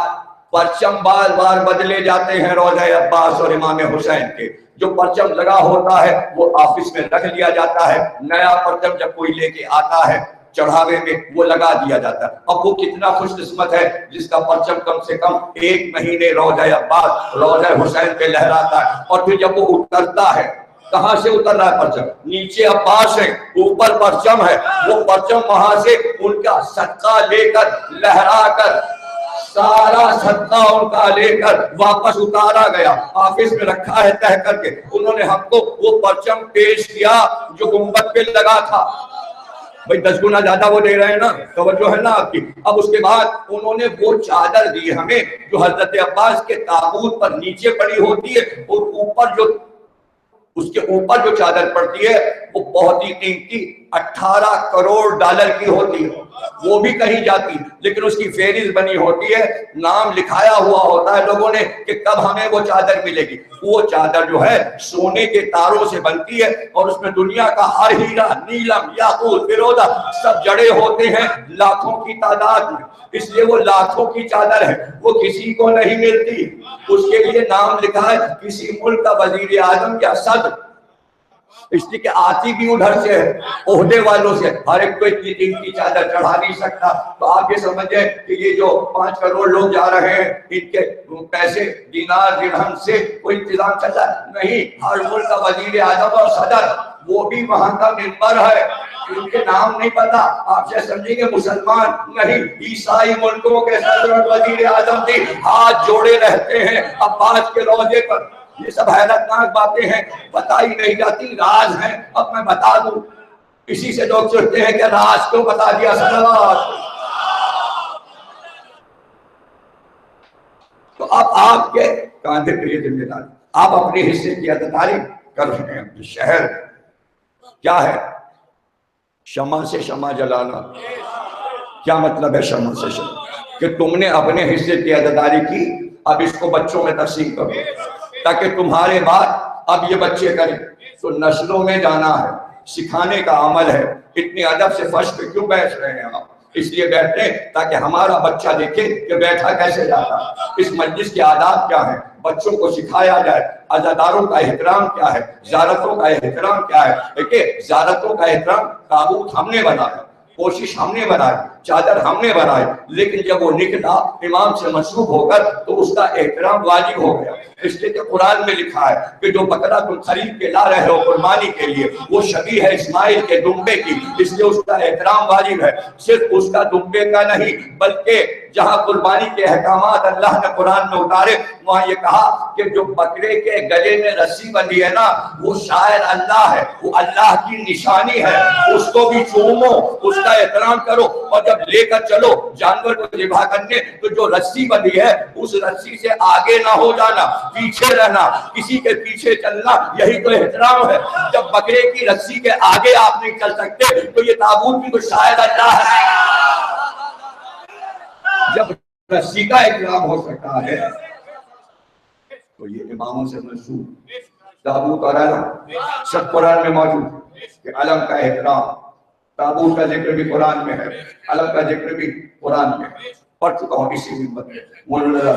پرچم بار بار بدلے جاتے ہیں روضہ عباس اور امام حسین کے۔ جو پرچم لگا ہوتا ہے وہ آفس میں رکھ لیا جاتا ہے، نیا پرچم جب کوئی لے کے آتا ہے چڑھاوے میں وہ لگا دیا جاتا ہے۔ اب وہ کتنا خوش قسمت ہے جس کا پرچم کم سے کم 1 مہینے روضہ عباس روضہ حسین پہ لہراتا ہے، اور پھر جب وہ اترتا ہے، کہاں سے اتر رہا ہے پرچم؟ نیچے عباس ہے، اوپر پرچم ہے، وہ پرچم وہاں سے ان کا صدقہ لے کر لہرا کر، سارا صدقہ ان کا لے کر واپس اتارا گیا، آفس میں رکھا ہے تہ کر کے۔ انہوں نے ہم کو وہ پرچم پیش کیا جو گنبد پہ لگا تھا۔ بھئی 10 گنا زیادہ وہ دے رہے ہیں نا، توجہ ہے نا آپ کی۔ اب اس کے بعد انہوں نے وہ چادر دی ہمیں جو حضرت عباس کے تابوت پر نیچے پڑی ہوتی ہے، اور اوپر جو اس کے اوپر جو چادر پڑتی ہے وہ بہت ہی قیمتی 18 کروڑ ڈالر کی ہوتی ہے، وہ بھی کہیں جاتی، لیکن اس کی فہرست بنی ہوتی ہے، نام لکھایا ہوا ہوتا ہے لوگوں نے کہ کب ہمیں وہ چادر ملے گی۔ وہ چادر جو ہے سونے کے تاروں سے بنتی ہے، اور اس میں دنیا کا ہر ہیرا، نیلم، یاقوت، فیروزہ سب جڑے ہوتے ہیں لاکھوں کی تعداد میں، اس لیے وہ لاکھوں کی چادر ہے، وہ کسی کو نہیں ملتی۔ اس کے لیے نام لکھا ہے کسی ملک کا وزیر اعظم یا صدر، اس لیے کہ آتی بھی ادھر سے ہے، عہدے والوں سے، ہر ایک کو اتنی دن کی چادر چڑھا نہیں سکتا۔ تو آپ یہ سمجھیں کہ یہ جو 5 کروڑ لوگ جا رہے ہیں، ان کے پیسے دینار درہم سے کوئی انتظام چل رہا ہے؟ نہیں، ہر ملک کا وزیر اعظم اور صدر وہ بھی وہاں کا ممبر ہے، ان کے نام نہیں پتا، آپ سے سمجھیں گے مسلمان نہیں، عیسائی ملکوں کے صدر اور وزیر اعظم بھی ہاتھ جوڑے رہتے ہیں عباس کے روضے پر۔ یہ سب حیرتناک باتیں ہیں، بتائی نہیں جاتی، راز ہیں۔ اب میں بتا دوں، اسی سے لوگ سوچتے ہیں کہ راز کیوں بتا دیا، صلوات۔ تو اب آپ کے کاندھے پہ یہ ذمہ داری، آپ اپنے حصے کی عدداری کر رہے ہیں۔ شہر کیا ہے؟ شمع سے شمع جلانا۔ کیا مطلب ہے شمع سے شمع؟ کہ تم نے اپنے حصے کی عدداری کی، اب اس کو بچوں میں تقسیم کرو، تاکہ تمہارے بعد اب یہ بچے کریں۔ تو نسلوں میں جانا ہے، سکھانے کا عمل ہے۔ اتنی ادب سے فرش پہ کیوں بیٹھ رہے ہیں آپ؟ اس لیے بیٹھتے ہیں تاکہ ہمارا بچہ دیکھے کہ بیٹھا کیسے جاتا، اس مجلس کے آداب کیا ہیں، بچوں کو سکھایا جائے، عزاداروں کا احترام کیا ہے، زیارتوں کا احترام کیا ہے۔ دیکھیں زیارتوں کا احترام تابوت ہم نے بنایا، کوشش ہم نے بنائی، چادر ہم نے بنائی، لیکن جب وہ نکلا امام سے مشروب ہو کر تو اس کا احترام واجب ہو گیا، اس لیے کہ قرآن میں لکھا ہے کہ جو بکرا تم خرید کے لا رہے ہو قربانی کے لیے وہ شبیہ ہے اسماعیل کے دمبے کی، اس لیے اس کا احترام واجب ہے۔ صرف اس کا دمبے کا نہیں بلکہ جہاں قربانی کے احکامات اللہ نے قرآن میں اتارے وہاں یہ کہا کہ جو بکرے کے گلے میں رسی بندھی ہے نا وہ شاعر اللہ ہے، وہ اللہ کی نشانی ہے، اس کو بھی چومو، اس کا احترام کرو، اور جب لے کر چلو جانور کو ذبح کرنے تو جو رسی بندھی ہے اس رسی سے آگے نہ ہو جانا، پیچھے رہنا، کسی کے پیچھے چلنا، یہی تو احترام ہے۔ جب بکرے کی رسی کے آگے آپ نہیں چل سکتے تو یہ تابوت بھی تو شاید اللہ ہے۔ جب رسی کا احترام ہو سکتا ہے تو یہ اماموں سے منسوب تابوت اور علم سب قرآن میں موجود کہ علم کا احترام، تابوت کا ذکر بھی قرآن میں ہے، علم کا ذکر بھی قرآن میں ہے۔ پڑھ چکا ہوں اسی منبر میں مولانا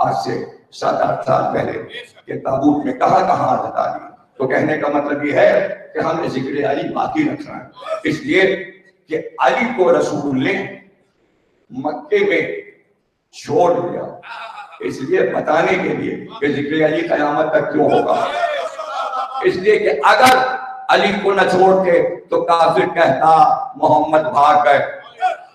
آج سے 7-8 سال پہلے کہ تابوت میں کہاں کہاں عادت آ گئی، تو کہنے کا مطلب یہ ہے کہ ہم نے ذکر علی باقی رکھنا ہے، اس لیے کہ علی کو رسول نے مکے میں چھوڑ دیا، اس لیے بتانے کے لیے کہ ذکر علی قیامت تک کیوں ہوگا، اس لیے کہ اگر علی کو نہ چھوڑتے تو کافر کہتا محمد بھاگ گئے،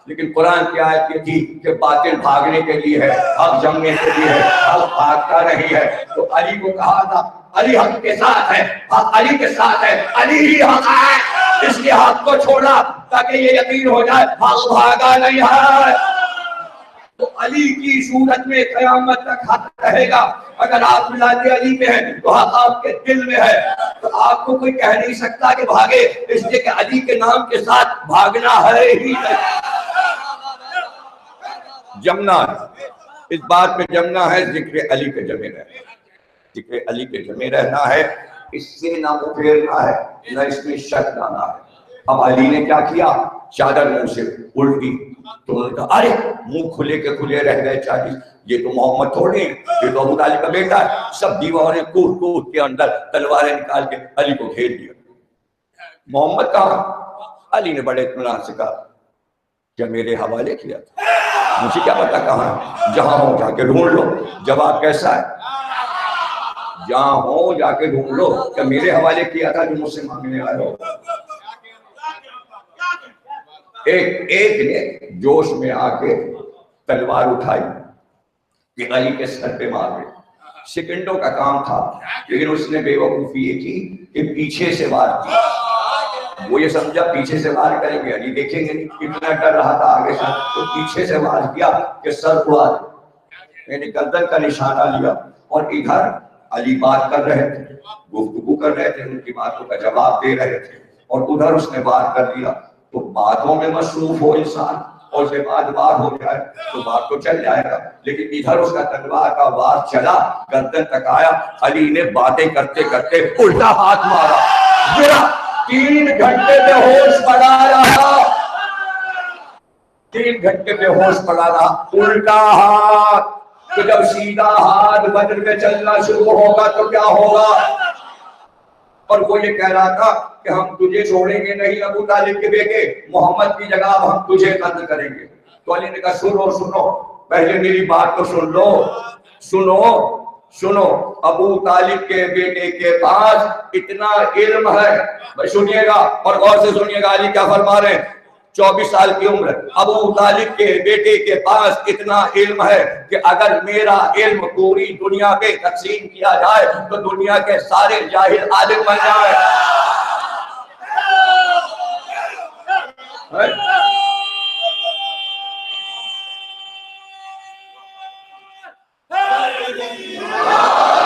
لیکن قرآن کی آیت یہ تھی کہ باطل بھاگنے کے لیے ہے، حق جمنے کے لیے ہے، حق بھاگتا نہیں ہے، تو علی کو کہا تھا علی حق کے ساتھ ہے، حق علی کے ساتھ ہے، علی ہی حق ہے، اس لیے حق کو چھوڑا تاکہ یہ یقین ہو جائے حق بھاگا نہیں ہے۔ تو علی کی صورت میں قیامت تک حق رہے گا۔ اگر آپ ملاد علی میں ہیں تو حق آپ کے دل میں ہے، تو آپ کو کوئی کہہ نہیں سکتا کہ بھاگے، اس لیے کہ علی کے نام کے ساتھ بھاگنا ہے ہی نہیں۔ جمنا ہے، اس بات میں جمنا ہے، ذکر علی کے جمے رہنا ہے، ذکر علی کے جمے رہنا ہے، اس سے نہ منہ پھیرنا ہے، نہ اس میں شک لانا ہے۔ اب علی نے کیا کیا، چادر منہ سے الٹی، تو انہوں نے کہا ارے منہ کھلے کے کھلے رہ گئے 40، یہ تو محمد تھوڑے ہیں، یہ تو ابو طالب کا بیٹا ہے۔ سب دیواروں نے کود کود کے اندر تلواریں نکال کے علی کو گھیر دیا۔ محمد کہاں؟ علی نے بڑے اطمینان سے کہا کیا میرے حوالے کیا تھا، مجھے کیا پتا کہاں ہے، جہاں ہو جا کے ڈھونڈ لو۔ جواب کیسا ہے، جہاں ہو جا کے ڈھونڈ لو، کیا میرے حوالے کیا تھا جو مجھ سے مانگنے آئے ہو۔ ایک نے جوش میں آ کے تلوار اٹھائی کہ علی کے سر پہ مار دے، سیکنڈوں کا کام تھا، لیکن اس نے بے وقوفی یہ کی کہ پیچھے سے وار کی۔ وہ یہ سمجھا پیچھے سے وار کریں گے علی دیکھیں گے، اتنا ڈر رہا تھا آگے سے، تو پیچھے سے وار کیا کہ سر اڑا دے، یعنی گردن کا نشانہ لیا، اور ادھر علی بات کر رہے تھے، گفتگو کر رہے تھے، ان کی باتوں کا جواب دے رہے تھے، اور ادھر اس نے وار کر دیا۔ تو باتوں میں مصروف ہو انسان اور سے بات وار ہو جائے تو بات تو چل جائے گا، لیکن ادھر اس کا تلوار کا وار چلا، گردن تک آیا، علی نے باتیں کرتے کرتے الٹا ہاتھ مارا، گرا، 3 گھنٹے بے ہوش پڑا رہا، 3 گھنٹے بے ہوش پڑا رہا، الٹا ہاتھ۔ تو جب سیدھا ہاتھ بدر میں چلنا شروع ہوگا تو کیا ہوگا؟ اور وہ یہ کہہ رہا تھا کہ ہم تجھے چھوڑیں گے نہیں ابو طالب کے بیٹے، محمد کی جگہ ہم تجھے قتل کریں گے۔ تو علی نے کہا سنو پہلے میری بات تو سن لو، سنو ابو طالب کے بیٹے کے پاس اتنا علم ہے، سنیے گا اور غور سے سنیے گا علی کیا فرما رہے ہیں۔ 24 سال کی عمر، ابو طالب کے بیٹے کے پاس اتنا علم ہے کہ اگر میرا علم پوری دنیا پہ تقسیم کیا جائے تو دنیا کے سارے جاہل عالم بن جائے۔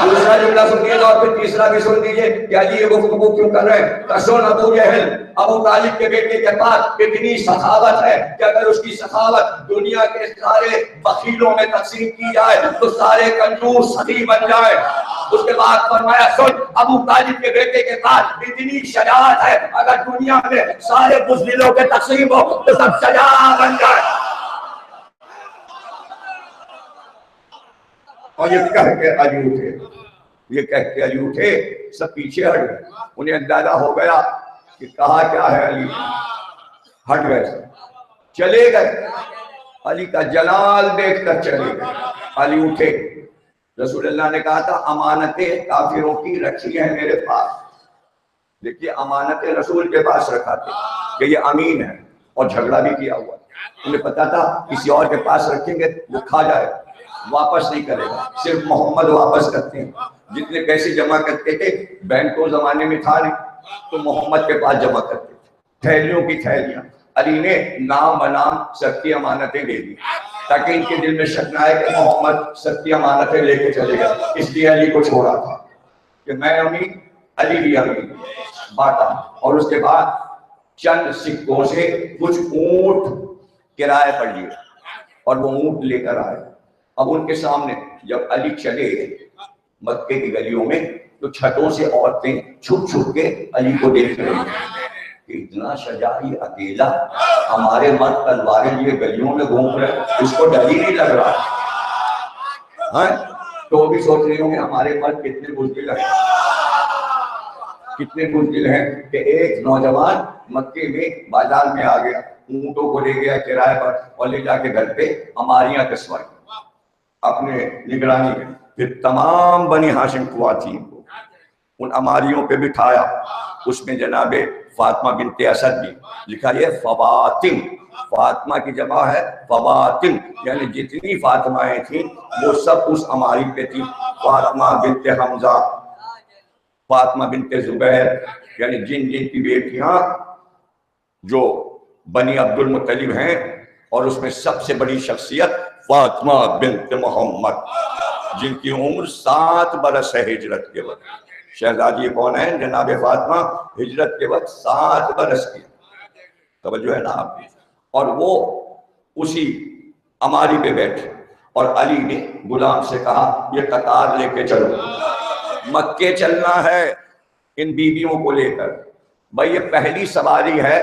دوسرا جملہ سنیے گا اور پھر تیسرا بھی سن دیجئے کہ علی یہ گفتگو کیوں کر رہے ہیں۔ سن ابو جہل، ابو طالب کے بیٹے کے پاس اتنی سخاوت ہے کہ اگر اس کی سخاوت دنیا کے سارے بخیلوں میں تقسیم کی جائے تو سارے کنجوس سخی بن جائے۔ اس کے بعد فرمایا سن ابو طالب کے بیٹے کے پاس اتنی شجاعت ہے اگر دنیا میں سارے بزدلوں کے تقسیم ہو تو سب شجاع بن جائے۔ اور یہ کہہ کے علی اٹھے، یہ کہہ کے علی اٹھے، سب پیچھے ہٹ گئے، انہیں اندازہ ہو گیا کہ کہا کیا ہے علی، ہٹ گئے سب۔ چلے گئے، علی کا جلال دیکھ کر چلے گئے. علی اٹھے. رسول اللہ نے کہا تھا امانتیں کافروں کی رکھی ہیں میرے پاس. دیکھیے امانتیں رسول کے پاس رکھا تھے کہ یہ امین ہے، اور جھگڑا بھی کیا ہوا. انہیں پتا تھا کسی اور کے پاس رکھیں گے وہ کھا جائے، واپس نہیں کرے گا، صرف محمد واپس کرتے ہیں. جتنے پیسے جمع کرتے تھے، بینک کو زمانے میں تھا نہیں، تو محمد کے پاس جمع کرتے تھے، تھیلیوں کی تھیلیاں. علی نے نام بنام سچی امانتیں دے دی تاکہ ان کے دل میں شک نہ آئے کہ محمد سچی امانتیں لے کے چلے گئے. اس لیے علی کو چھوڑا تھا کہ میں امین، علی بھی امین، بانٹا. اور اس کے بعد چند سکوں سے کچھ اونٹ کرائے پر لیے اور وہ اونٹ لے کر آئے. اب ان کے سامنے جب علی چلے مکے کی گلیوں میں تو چھتوں سے عورتیں چھپ چھپ کے علی کو دیکھ رہی ہیں کہ اتنا شجاعی اکیلا، ہمارے مرد تلواریں لیے گلیوں میں گھوم رہے، اس کو ڈر ہی نہیں لگ رہا. تو وہ بھی سوچ رہی ہوں کہ ہمارے مرد کتنے بزدل ہیں، کتنے بزدل ہیں کہ ایک نوجوان مکے میں بازار میں آ گیا، اونٹوں کو لے گیا کرائے پر اور لے جا کے گھر پہ اماریاں کسوائی اپنے نگرانی میں. پھر تمام بنی ہاشم خواتین کو ان اماریوں پہ بٹھایا. اس میں جناب فاطمہ بنت اسد بھی لکھا ہے فواتن، فاطمہ کی جمع ہے فواتن، یعنی جتنی فاطمائیں تھیں وہ سب اس اماری پہ تھیں. فاطمہ بنت حمزہ، فاطمہ بنت زبیر، یعنی جن جن کی بیٹیاں جو بنی عبد المطلب ہیں، اور اس میں سب سے بڑی شخصیت فاطمہ بنت محمد جن کی عمر 7 برس ہے ہجرت کے وقت. شہزادی کون ہے؟ جناب فاطمہ ہجرت کے وقت 7 برس کی. توجہ ہے نا آپ کی. اور وہ اسی اماری پہ بیٹھے اور علی نے غلام سے کہا یہ قطار لے کے چلو، مکے چلنا ہے ان بیویوں کو لے کر. بھائی یہ پہلی سواری ہے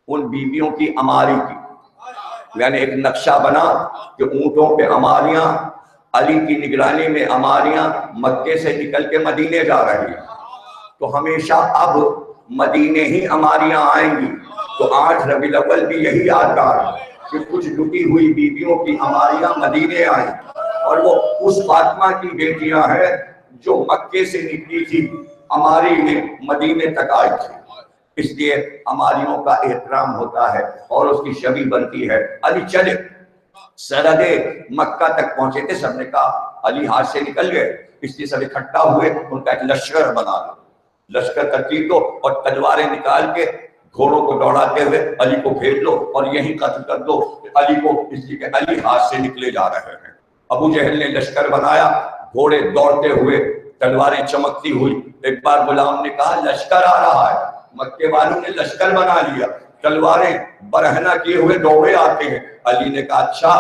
ان بیویوں کی اماری کی. یعنی ایک نقشہ بنا کہ اونٹوں پہ اماریاں، علی کی نگرانی میں اماریاں مکے سے نکل کے مدینے جا رہی ہیں. تو ہمیشہ اب مدینے ہی اماریاں آئیں گی. تو 8 ربیع الاول بھی یہی یادگار ہے کہ کچھ لٹی ہوئی بیویوں کی اماریاں مدینے آئیں، اور وہ اس فاطمہ کی بیٹیاں ہیں جو مکے سے نکلی تھی، اماری میں مدینے تک آئی تھی. اس لیے اماریوں کا احترام ہوتا ہے اور اس کی شبیہ بنتی ہے. علی چلے، سرحد مکہ تک پہنچے تھے. سب نے کہا علی ہاتھ سے نکل گئے، اس لیے سب اکٹھا ہوئے. ان کا ایک لشکر بنا لو، لشکر ترتیب دو اور تلواریں نکال کے گھوڑوں کو دوڑاتے ہوئے علی کو گھیر لو اور یہیں قتل کر دو علی کو، اس لیے کہ علی ہاتھ سے نکلے جا رہے ہیں. ابو جہل نے لشکر بنایا، گھوڑے دوڑتے ہوئے، تلواریں چمکتی ہوئی. ایک بار غلام نے کہا لشکر آ رہا ہے. مکے والوں نے لشکر بنا لیا، تلواریں برہنہ کیے ہوئے دوڑے آتے ہیں. علی نے کہا اچھا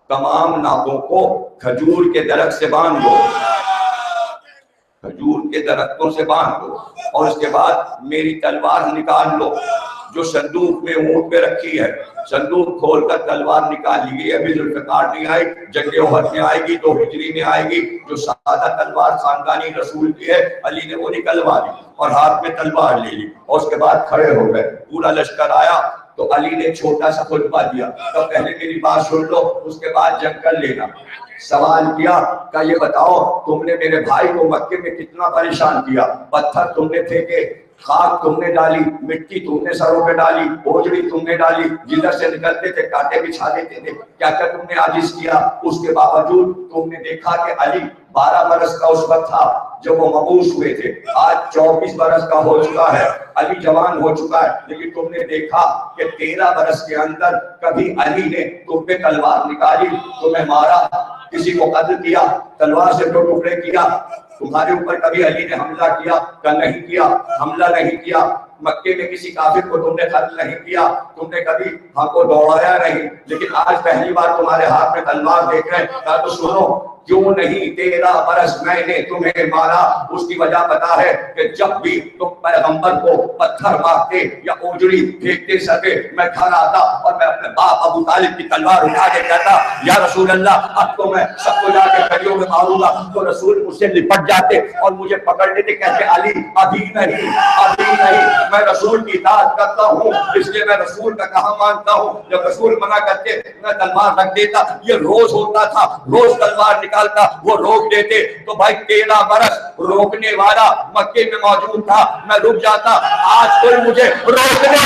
تمام ناکوں کو کھجور کے درخت سے باندھ دو، کھجور کے درختوں سے باندھ دو، اور اس کے بعد میری تلوار نکال لو جو صندوق میں اونٹ پہ رکھی ہے. صندوق کھول کر تلوار نکال لی. ابھی ذوالفقار نہیں آئی، جنگ احد میں آئے گی تو ہجری میں آئے گی. جو سادہ تلوار خاندانی رسول کی ہے علی نے وہ نکلوا لی اور ہاتھ میں تلوار لے لی، اور اس کے بعد کھڑے ہو گئے. پورا لشکر آیا تو علی نے چھوٹا سا خطبہ دیا، تو پہلے میری بات سن لو اس کے بعد جنگ کر لینا. سوال کیا کہ یہ بتاؤ تم نے میرے بھائی کو مکے میں کتنا پریشان کیا، پتھر تم نے پھینکے، خاک تم نے ڈالی، مٹی تم نے سروں پہ ڈالی، اوجڑی تم نے ڈالی، جدھر سے نکلتے تھے کانٹے بچھا دیتے تھے، کیا کیا تم نے عاجز کیا. اس کے باوجود تم نے دیکھا کہ علی 12 برس کا اس وقت تھا جب وہ مبعوث ہوئے تھے، آج 24 برس کا ہو چکا ہے، علی جوان ہو چکا ہے. لیکن تم نے دیکھا کہ 13 برس کے اندر کبھی علی نے تم پہ تلوار نکالی، تمہیں مارا، کسی کو قتل کیا، تلوار سے 2 ٹکڑے کیا. تمہارے اوپر کبھی علی نے حملہ کیا کہ نہیں کیا؟ حملہ نہیں کیا. مکے میں کسی کافر کو تم نے قتل نہیں کیا، تم نے کبھی ہم کو دوڑایا نہیں. لیکن آج پہلی بار تمہارے ہاتھ میں تلوار دیکھ رہے ہیں. تو سنو کیوں نہیں 13 برس میں نے تمہیں مارا؟ اس کی وجہ پتا ہے کہ جب بھی تم پیغمبر کو پتھر مارتے یا اوجڑی پھینکتے سکے، میں گھر آتا اور میں اپنے باپ ابو طالب کی تلوار اٹھا کے کہتا یا رسول اللہ اب تو میں سب کو جا کے کھڑیوں میں ماروں گا، تو رسول مجھ سے لپٹ جاتے اور مجھے پکڑ لیتے، کہتے علی ابھی نہیں، ابھی نہیں، میں رسول کی اطاعت کرتا ہوں اس لیے میں رسول کا کہا مانتا ہوں۔ جب رسول منع کرتے میں تلوار رکھ دیتا، یہ روز ہوتا تھا، روز تلوار نکالتا، وہ روک دیتے تو بھائی 13 برس روکنے والا مکے میں موجود تھا، میں رک جاتا، آج کوئی مجھے روکنے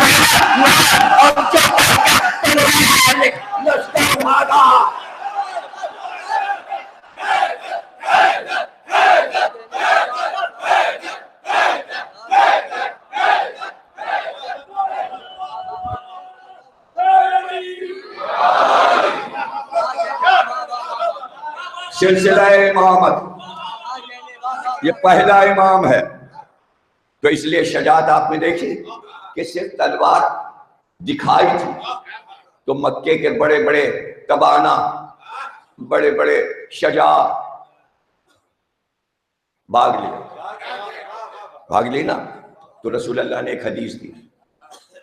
سلسلہ امامت یہ پہلا امام ہے، تو اس لیے شجاعت آپ نے دیکھی کہ صرف تلوار دکھائی تھی تو مکے کے بڑے بڑے تبانہ، بڑے بڑے شجاع بھاگ لی نا۔ تو رسول اللہ نے ایک حدیث دی،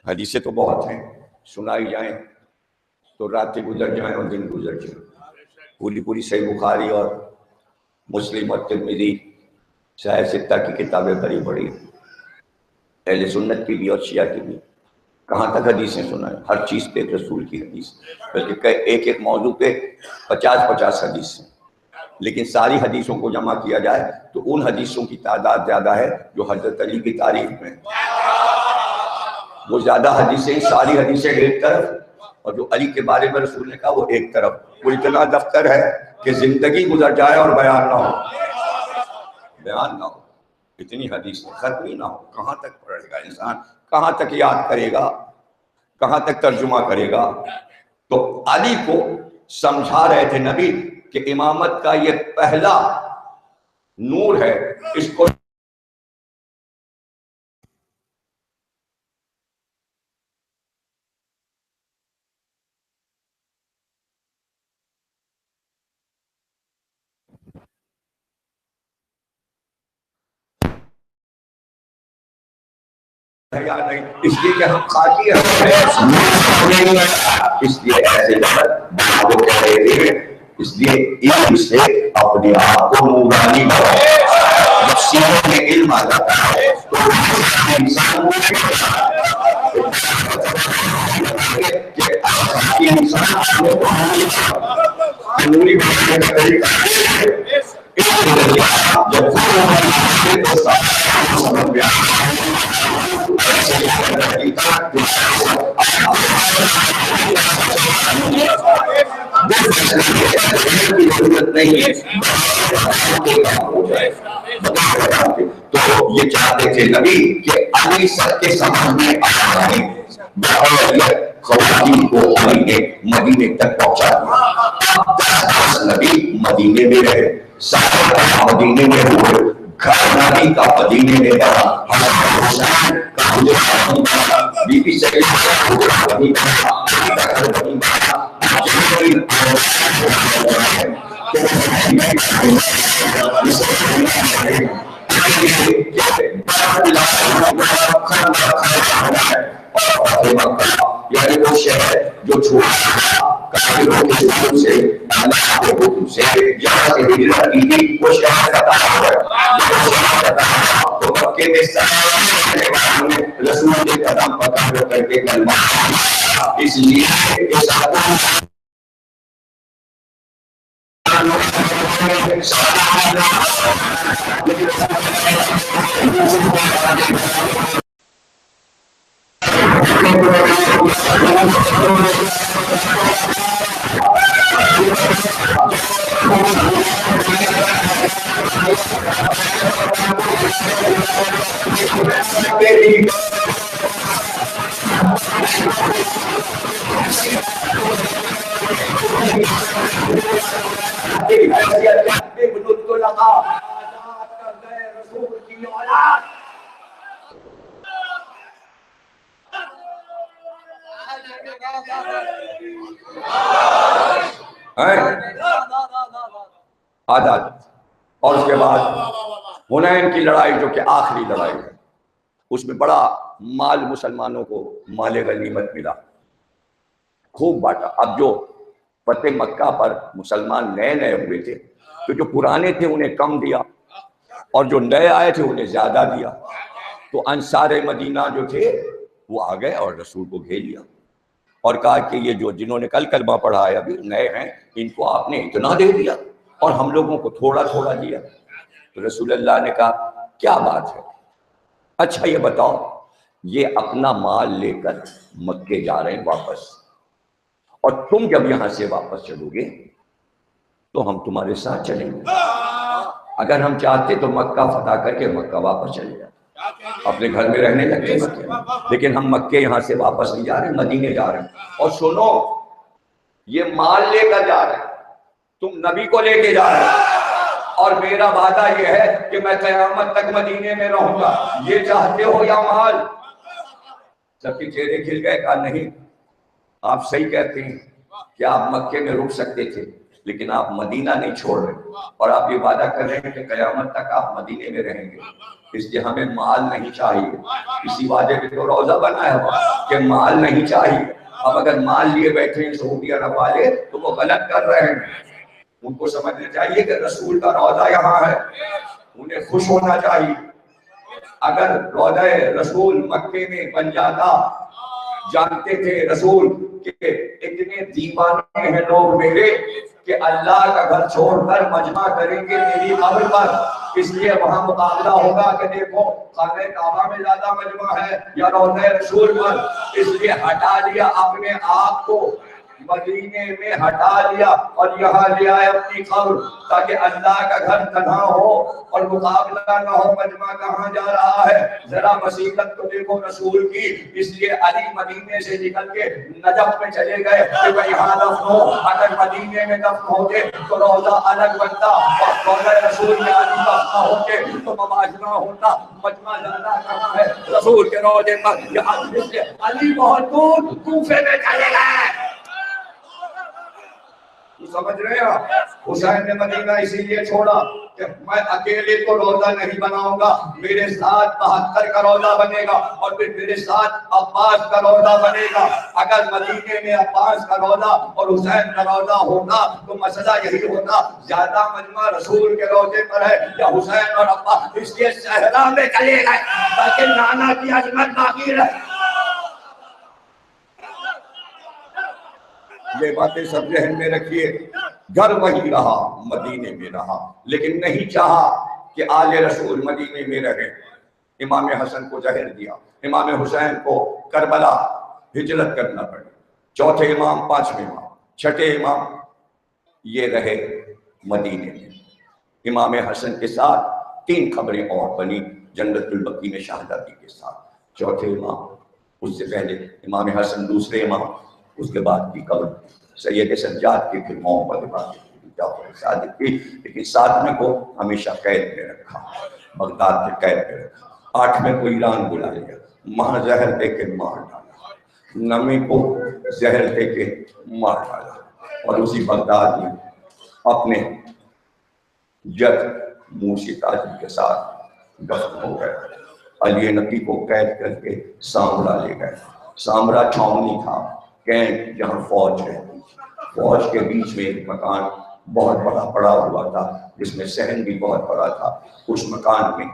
حدیثیں تو بہت ہیں، سنائی جائیں تو راتیں گزر جائیں اور دن گزر جائیں، پوری صحیح بخاری اور مسلم اور ترمذی صحیح ستہ کی کتابیں بڑی بڑی، اہل سنت کی بھی اور شیعہ کی بھی، کہاں تک حدیثیں سنائیں، ہر چیز پہ رسول کی حدیث، بلکہ ایک ایک موضوع پہ 50 حدیث ہیں، لیکن ساری حدیثوں کو جمع کیا جائے تو ان حدیثوں کی تعداد زیادہ ہے جو حضرت علی کی تعریف میں، وہ زیادہ حدیثیں، ساری حدیثیں ایک طرف، اور جو علی کے بارے میں رسول نے کہا وہ ایک طرف، وہ اتنا دفتر ہے کہ زندگی گزر جائے اور بیان نہ ہو، اتنی حدیث ختم ہی نہ ہو، کہاں تک پڑھے گا انسان، کہاں تک یاد کرے گا، کہاں تک ترجمہ کرے گا؟ تو علی کو سمجھا رہے تھے نبی کہ امامت کا یہ پہلا نور ہے، اس کو یا نہیں، اس لیے کہ ہم خاکی ہیں، اس لیے ایسے وہ کہہ رہے تھے، اس لیے علم سے اپنے آپ کو نورانی بناؤ، جب سینے میں علم آ جاتا ہے تو انسان نوری بنانے کا طریقہ تو یہ چاہتے تھے نبی کہ علی سب کے سمجھ میں خواتین کو علی نے مدینے تک پہنچا دیا، 10 نبی مدینے میں رہے، سارے مدینے میں ہوئے، گھر نبی کا مدینے میں رہا، حسین کا بی بی یعنی وہ شہر جو چھوٹا کافروں کے حکم سے، اللہ کے حکم سے یہاں سے ہجرت کی تھی، وہ شہر فتح ہوا، تو مکے میں رسول کے قدم پکڑ کر کے کلمہ، اس لیے آدھا، اور اس کے بعد حنین کی لڑائی جو کہ آخری لڑائی ہے، اس میں بڑا مال مسلمانوں کو مال غنیمت ملا، خوب بانٹا۔ اب جو فتح مکہ پر مسلمان نئے نئے ہوئے تھے تو جو پرانے تھے انہیں کم دیا، اور جو نئے آئے تھے انہیں زیادہ دیا۔ تو انصار مدینہ جو تھے وہ آ گئے اور رسول کو گھیر لیا اور کہا کہ یہ جو جنہوں نے کل کلمہ پڑھا ہے ابھی نئے ہیں، ان کو آپ نے اتنا دے دیا اور ہم لوگوں کو تھوڑا تھوڑا دیا۔ تو رسول اللہ نے کہا کیا بات ہے؟ اچھا یہ بتاؤ، یہ اپنا مال لے کر مکے جا رہے ہیں واپس، اور تم جب یہاں سے واپس چلو گے تو ہم تمہارے ساتھ چلیں گے۔ اگر ہم چاہتے تو مکہ فتح کر کے مکہ واپس چلے جاتے، اپنے گھر میں رہنے لگتے مکے میں، لیکن ہم مکے یہاں سے واپس نہیں جا رہے، مدینے جا رہے ہیں۔ اور سنو، یہ مال لے کر جا رہے ہیں، تم نبی کو لے کے جا رہے ہیں، اور میرا وعدہ یہ ہے کہ میں قیامت تک مدینے میں رہوں گا، یہ چاہتے ہو یا مال؟ سب کے چہرے کھل گئے، کہا نہیں، آپ صحیح کہتے ہیں کہ آپ مکے میں رک سکتے تھے، لیکن آپ مدینہ نہیں چھوڑ رہے، اور آپ یہ وعدہ کر رہے ہیں کہ قیامت تک آپ مدینے میں رہیں گے، اس لیے ہمیں مال نہیں چاہیے۔ اسی وعدے پہ تو روزہ بنایا ہوا کہ مال نہیں چاہیے۔ اب اگر مال لیے بیٹھے ہیں سعودی عرب والے تو وہ غلط کر رہے ہیں، ان کو سمجھنا چاہیے کہ رسول کا روزہ یہاں ہے، انہیں خوش ہونا چاہیے۔ اگر روضہ رسول مکے میں بن جاتا، جانتے تھے رسول کہ اتنے دیوانے ہیں لوگ میرے کہ اللہ کا گھر چھوڑ کر مجمع کریں گے میری قبر پر، اس لیے وہاں مقابلہ ہوگا کہ دیکھو خانہ کعبہ میں زیادہ مجمع ہے یا روضہ رسول پر، اس لیے ہٹا لیا اپنے آپ کو، مدینے میں ہٹا لیا اور یہاں لے آئے اپنی قبر، تاکہ اللہ کا گھر تنہا ہو اور مقابلہ نہ ہو مجمع کہاں جا رہا ہے۔ ذرا بصیرت تو دیکھو رسول کی، اس لیے علی مدینے سے نکل کے نجف میں چلے گئے کہ وہ یہاں دفن ہو، اگر مدینے میں دفن ہوتے تو روضہ الگ بنتا، اور روضہ رسول میں علی دفن ہوتے تو مجمع ہوتا۔ مجمع زیادہ کہاں ہے؟ رسول کے روضے پر، یہاں علی بہت دور کوفے میں چلے گئے۔ سمجھ رہے ہیں آپ؟ حسین نے مدینہ اسی لیے چھوڑا کہ میں اکیلے تو روضہ نہیں بناؤں گا، میرے ساتھ 72 کا روضہ بنے گا، اور پھر میرے ساتھ عباس کا روضہ بنے گا۔ اگر مدینے میں عباس کا روضہ اور حسین کا روضہ ہوتا تو مسئلہ یہی ہوتا، زیادہ مجمع رسول کے روضے پر ہے یا حسین اور عباس، اس لیے صحرا میں چلے گئے تاکہ نانا کی عظمت باقی رہے۔ یہ باتیں سب ذہن میں رکھیے۔ گھر وہی رہا، مدینے میں رہا، لیکن نہیں چاہا کہ آل رسول مدینے میں رہے۔ امام حسن کو زہر دیا، امام حسین کو کربلا ہجرت کرنا پڑی، چوتھے امام، پانچویں امام، چھٹے امام یہ رہے مدینے میں۔ امام حسن کے ساتھ 3 قبریں اور بنی، جنت البقیع میں شہادتی کے ساتھ۔ چوتھے امام، اس سے پہلے امام حسن دوسرے امام، اس کے بعد کی قبر سید سجاد کی، پھر محمد باقر کی، جعفر صادق کی، لیکن 7ویں کو ہمیشہ قید میں رکھا، بغداد کے قید میں رکھا۔ 8ویں کو ایران بلا لیا، وہاں زہر دے کے مار ڈالا۔ 9ویں کو زہر دے کے مار ڈالا، اور اسی بغداد میں اپنے جد موسی تاجر کے ساتھ دفن ہو گئے۔ علی نقی کو قید کر کے سامرا لے گئے۔ سامرا چھاؤنی تھا، کینٹ جہاں فوج رہتی تھی، فوج کے بیچ میں ایک مکان بہت بڑا پڑا ہوا تھا جس میں صحن بھی بہت بڑا تھا، اس مکان میں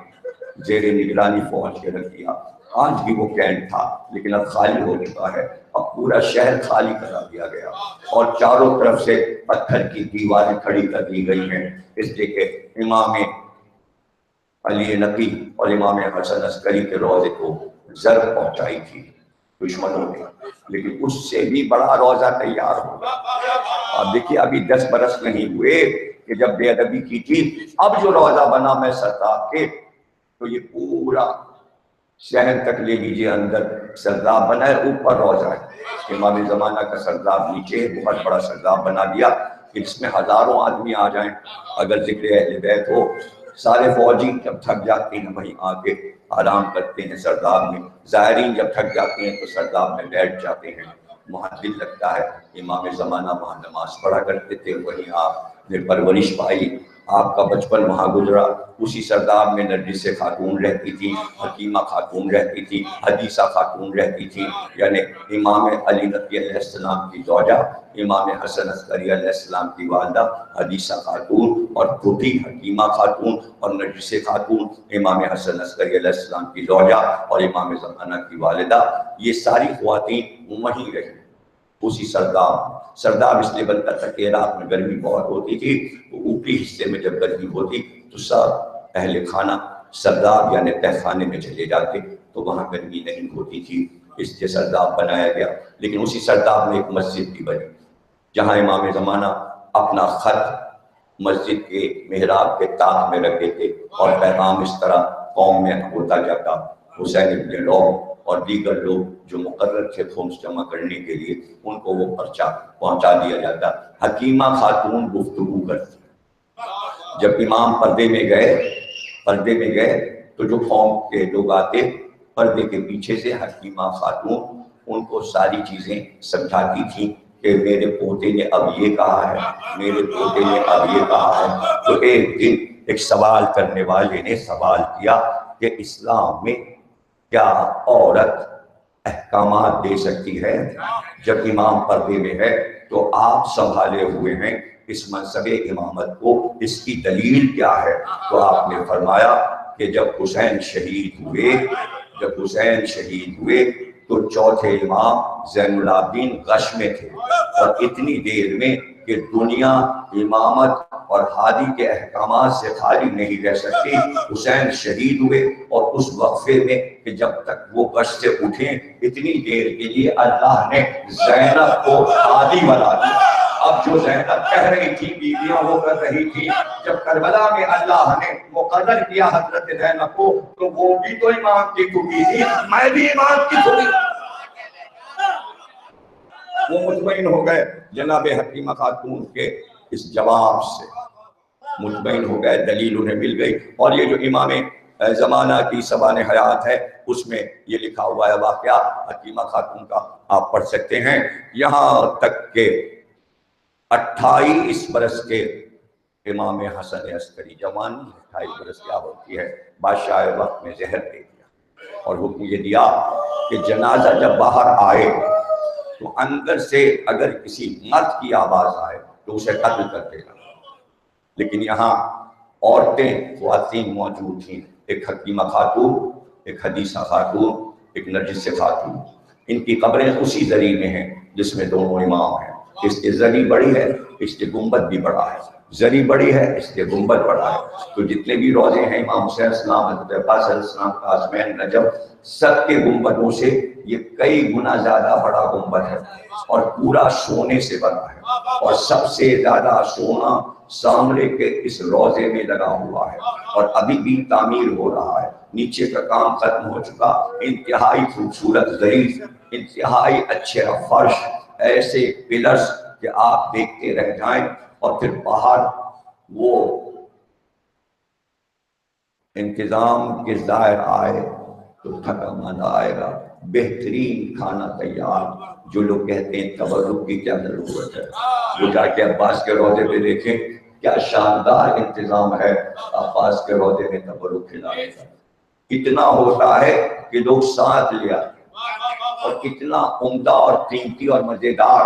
زیر نگرانی فوج کے رکھ دیا۔ آج بھی وہ کینٹ تھا لیکن اب خالی ہو چکا ہے، اب پورا شہر خالی کرا دیا گیا اور چاروں طرف سے پتھر کی دیواریں کھڑی کر دی گئی ہیں، اس لیے کہ امام علی نقی اور امام حسن عسکری کے روضے کو ضرب پہنچائی تھی دشمنوں نے، لیکن اس سے بھی بڑا روضہ تیار ہوگا۔ اب دیکھیے ابھی 10 برس نہیں ہوئے کہ جب بے ادبی کی تھی، اب جو روضہ بنا میں سرداب کے، تو یہ پورا شہر تک لے لیجیے، اندر سرداب بنا ہے، اوپر روضہ ہے۔ امام زمانہ کا سرداب نیچے بہت بڑا سرداب بنا دیا کہ اس میں ہزاروں آدمی آ جائیں، اگر ذکر اہل بیت ہو۔ سارے فوجی جب تھک جاتے ہیں وہیں آ کے آرام کرتے ہیں سرداب میں، زائرین جب تھک جاتے ہیں تو سرداب میں بیٹھ جاتے ہیں، وہاں دل لگتا ہے۔ امام زمانہ وہاں نماز پڑھا کرتے تھے، وہیں آپ نے پرورش پائی، آپ کا بچپن وہاں گزرا، اسی سرداب میں نرجس خاتون رہتی تھی، حکیمہ خاتون رہتی تھی، حدیثہ خاتون رہتی تھی، یعنی امام علی نبی علیہ السلام کی زوجہ، امام حسن عسکری علیہ السلام کی والدہ حدیثہ خاتون، اور چھوٹی حکیمہ خاتون اور نرجس خاتون امام حسن عسکری علیہ السلام کی زوجہ اور امام زمانہ کی والدہ، یہ ساری خواتین وہیں رہی اسی سرداب اس لیے بنتا تھا کہ رات میں گرمی بہت ہوتی تھی، تو اوپری حصے میں جب گرمی ہوتی تو سب اہل خانہ سرداب یعنی تہ خانے میں چلے جاتے، تو وہاں گرمی نہیں ہوتی تھی، اس لیے سرداب بنایا گیا۔ لیکن اسی سرداب میں ایک مسجد بھی بنی جہاں امام زمانہ اپنا خط مسجد کے محراب کے طاق میں رکھ دیتے اور پیغام اس طرح قوم میں ہوتا جاتا۔ حسین ابن لوگ اور دیگر لوگ جو مقرر تھے فارمز جمع کرنے کے لیے، ان کو وہ پرچہ پہنچا دیا جاتا۔ حکیمہ خاتون گفتگو کرتی، جب امام پردے میں گئے تو جو قوم کے لوگ آتے پردے کے پیچھے سے حکیمہ خاتون ان کو ساری چیزیں سمجھاتی تھی کہ میرے پوتے نے اب یہ کہا ہے، میرے پوتے نے اب یہ کہا ہے۔ تو ایک دن ایک سوال کرنے والے نے سوال کیا کہ اسلام میں کیا عورت احکامات دے سکتی ہے؟ جب امام پردے میں ہے تو آپ سنبھالے ہوئے ہیں اس منصب امامت کو، اس کی دلیل کیا ہے؟ تو آپ نے فرمایا کہ جب حسین شہید ہوئے تو چوتھے امام زین العابدین غش میں تھے، اور اتنی دیر میں کہ دنیا امامت اور ہادی کے احکامات سے خالی نہیں رہ سکتی۔ حسین شہید ہوئے اور اس وقفے میں کہ جب تک وہ غش سے اٹھیں اتنی دیر کے لیے اللہ نے زینب کو ہادی بنا دیا۔ اب جو زینب کہہ رہی تھی بیویاں وہ کر رہی تھی، جب کربلا میں اللہ نے مقرر کیا حضرت زینب کو تو وہ بھی تو امام کی ٹوٹی تھی، میں بھی امام کی ٹوٹی۔ وہ مطمئن ہو گئے جناب حکیمہ خاتون کے اس جواب سے، مطمئن ہو گئے، دلیل انہیں مل گئی۔ اور یہ جو امام زمانہ کی سبان حیات ہے اس میں یہ لکھا ہوا ہے واقعہ حکیمہ خاتون کا، آپ پڑھ سکتے ہیں، یہاں تک کہ 28 برس کے امام حسن عسکری، جوانی 28 برس کیا ہوتی ہے، بادشاہ وقت میں زہر دے دیا اور حکم یہ دیا کہ جنازہ جب باہر آئے تو اندر سے اگر کسی مرد کی آواز آئے تو اسے قتل کر دے گا۔ لیکن یہاں عورتیں خواتین موجود تھیں، ایک حکیمہ خاتون، ایک حدیثہ خاتون، ایک نرجس خاتون، ان کی قبریں اسی زری میں ہیں جس میں دونوں امام ہیں۔ اس کی زری بڑی ہے، اس کے گنبد بھی بڑا ہے، زری بڑی ہے اس کے گنبد بڑا ہے۔ تو جتنے بھی روضے ہیں امام حسین علیہ السلام، حضرت عباس علیہ السلام، قاسمین، نجف، سب کے گنبدوں سے یہ کئی گنا زیادہ بڑا گنبد ہے اور پورا سونے سے بنا ہے، اور سب سے زیادہ سونا سامنے کے اس روضے میں لگا ہوا ہے اور ابھی بھی تعمیر ہو رہا ہے، نیچے کا کام ختم ہو چکا۔ انتہائی خوبصورت ظریف، انتہائی اچھے فرش، ایسے پلرز کہ آپ دیکھتے رہ جائیں، اور پھر باہر وہ انتظام کے ظاہر آئے تو تھکا مانا آئے گا، بہترین کھانا تیار۔ جو لوگ کہتے ہیں تبرک کی کیا ضرورت ہے، وہ جا کے عباس کے روضے پہ دیکھیں کیا شاندار انتظام ہے عباس کے روضے میں تبرک کھلانے کا۔ اتنا ہوتا ہے کہ لوگ ساتھ لے آتے، اور اتنا عمدہ اور قیمتی اور مزیدار،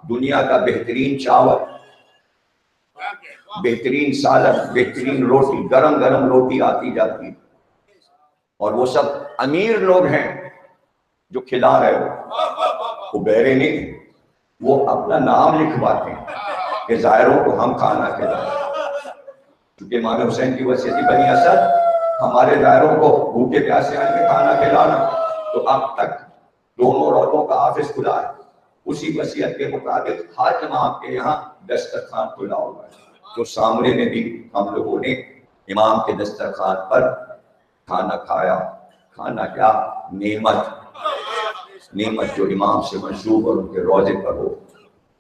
دنیا کا بہترین چاول، بہترین سالن، بہترین روٹی، گرم گرم روٹی آتی جاتی، اور وہ سب امیر لوگ ہیں جو کھلا رہے ہو، وہ بیرے نہیں، وہ اپنا نام لکھواتے ہیں کہ زائروں کو ہم کھانا کھلائیں۔ کیونکہ امام حسین کی وصیت تھی بنی اسد ہمارے زائروں کو بھوکے پیاسے آنے میں کھانا کھلانا، تو اب تک دونوں روضوں کا آفس کھلا ہے، اسی وصیت کے مطابق ہر امام کے یہاں دسترخوان کھلا ہوا ہے۔ تو سامنے میں بھی ہم لوگوں نے امام کے دسترخوان پر کھانا کھایا۔ کھانا کیا، نعمت جو امام سے منسوب اور ان کے روضے پر ہو،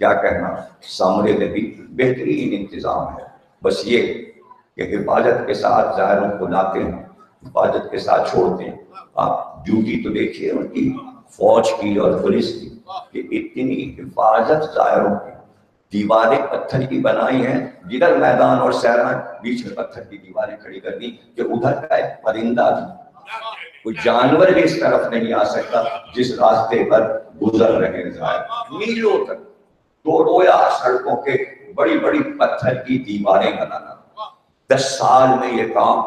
کیا کہنا۔ سامنے میں بھی بہترین انتظام ہے، بس یہ کہ حفاظت کے ساتھ زائروں کو لاتے ہیں، حفاظت کے ساتھ چھوڑتے ہیں۔ آپ ڈیوٹی تو دیکھیے ان کی، فوج کی اور پولیس کی، کہ اتنی حفاظت زائروں کی، دیواریں پتھر کی بنائی ہیں، جدھر میدان اور سیران بیچ میں پتھر کی دیواریں کھڑی کر دی کہ ادھر کا ایک پرندہ بھی، کوئی جانور بھی اس طرف نہیں آ سکتا جس راستے پر گزر رہے ہیں۔ میلوں تک دو رویا سڑکوں کے بڑی بڑی پتھر کی دیواریں بنانا، 10 سال میں یہ کام،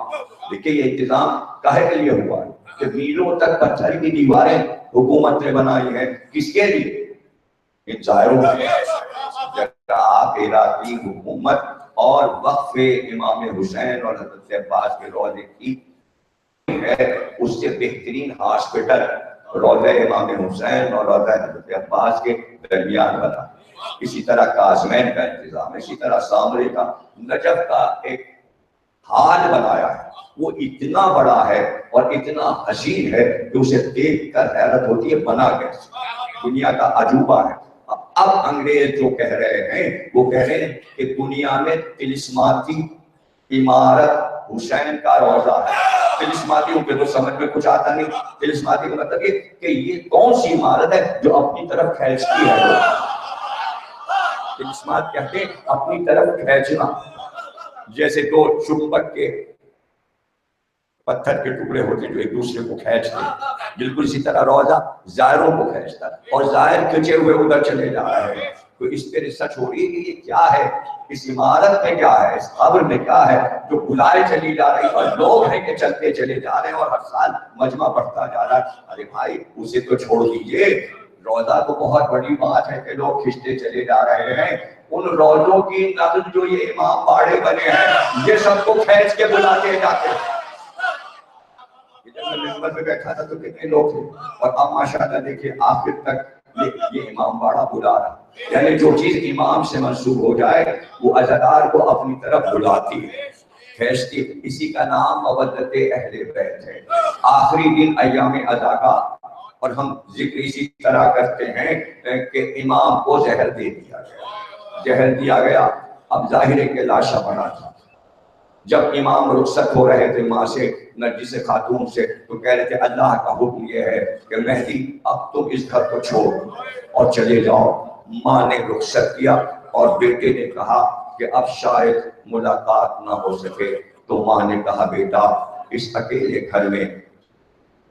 دیکھیں یہ انتظام کاہے کے لیے ہوا ہے کہ میلوں تک پتھر کی دیواریں حکومت نے بنائی ہیں، کس کے لیے؟ ان ظاہروں کے جب آپ عراقی حکومت اور وقف امام حسین اور حضرت عباس کے روضے کی ہے، اس سے بہترین ہاسپٹل روضہ امام حسین اور روضہ حضرت عباس کے درمیان بنا، اسی طرح کاظمین کا انتظام، اسی طرح سامرے کا، نجف کا ایک حال بنایا ہے، وہ اتنا بڑا ہے اور اتنا حسین ہے کہ اسے دیکھ کر حیرت ہوتی ہے بنا کیسے، دنیا کا عجوبہ ہے۔ اب انگریز جو کہہ رہے ہیں وہ کہہ رہے ہیں کہ دنیا میں طلسماتی عمارت حسین کا روضہ ہے۔ طلسماتی ہوں کہ تو سمجھ میں کچھ آتا نہیں، طلسماتی کا مطلب یہ کہ یہ کون سی عمارت ہے جو اپنی طرف کھینچتی ہے، طلسمات کہتے ہیں اپنی طرف کھینچنا، جیسے دو چمبک کے پتھر کے ٹکڑے ہوتے جو ایک دوسرے کو کھینچتے ہیں، بالکل اسی طرح روضہ زائروں کو کھینچتا ہے، اور زائر کھنچے ہوئے ادھر چلے جا رہے ہیں۔ تو اس پہ ریسرچ ہو رہی ہے کہ یہ کیا ہے، اس عمارت میں کیا ہے، اس قبر میں کیا ہے جو بلائے چلی جا رہی ہے، اور لوگ ہیں کہ چلتے چلے جا رہے ہیں اور ہر سال مجمع بڑھتا جا رہا ہے۔ ارے بھائی اسے تو چھوڑ دیجئے، روضہ تو بہت بڑی بات ہے کہ لوگ کھنچتے چلے جا رہے ہیں، ان روضوں کی نقل جو یہ امام باڑے بنے ہیں یہ سب کو کھینچ کے بلاتے جاتے ہیں۔ جب میں ممبر پہ بیٹھا تھا تو کتنے لوگ تھے، اور اب ماشاءاللہ دیکھیں آخر تک یہ امام باڑا بلا رہا، یعنی جو چیز امام سے منسوب ہو جائے وہ عزادار کو اپنی طرف بلاتی ہے، کھینچتی ہے۔ اسی کا نام مودت اہل بیت ہے۔ آخری دن ایام عزا کا، اور ہم ذکر اسی طرح کرتے ہیں کہ امام کو زہر دے دیا گیا، زہر دیا گیا، اب ظاہر ہے کہ لاشا بنا تھا۔ جب امام رخصت ہو رہے تھے ماں سے، نرجس خاتون سے، تو کہہ رہے تھے اللہ کا حکم یہ ہے کہ مہدی اب تم اس گھر کو چھوڑ اور چلے جاؤ۔ ماں نے رخصت کیا اور بیٹے نے کہا کہ اب شاید ملاقات نہ ہو سکے، تو ماں نے کہا بیٹا اس اکیلے گھر میں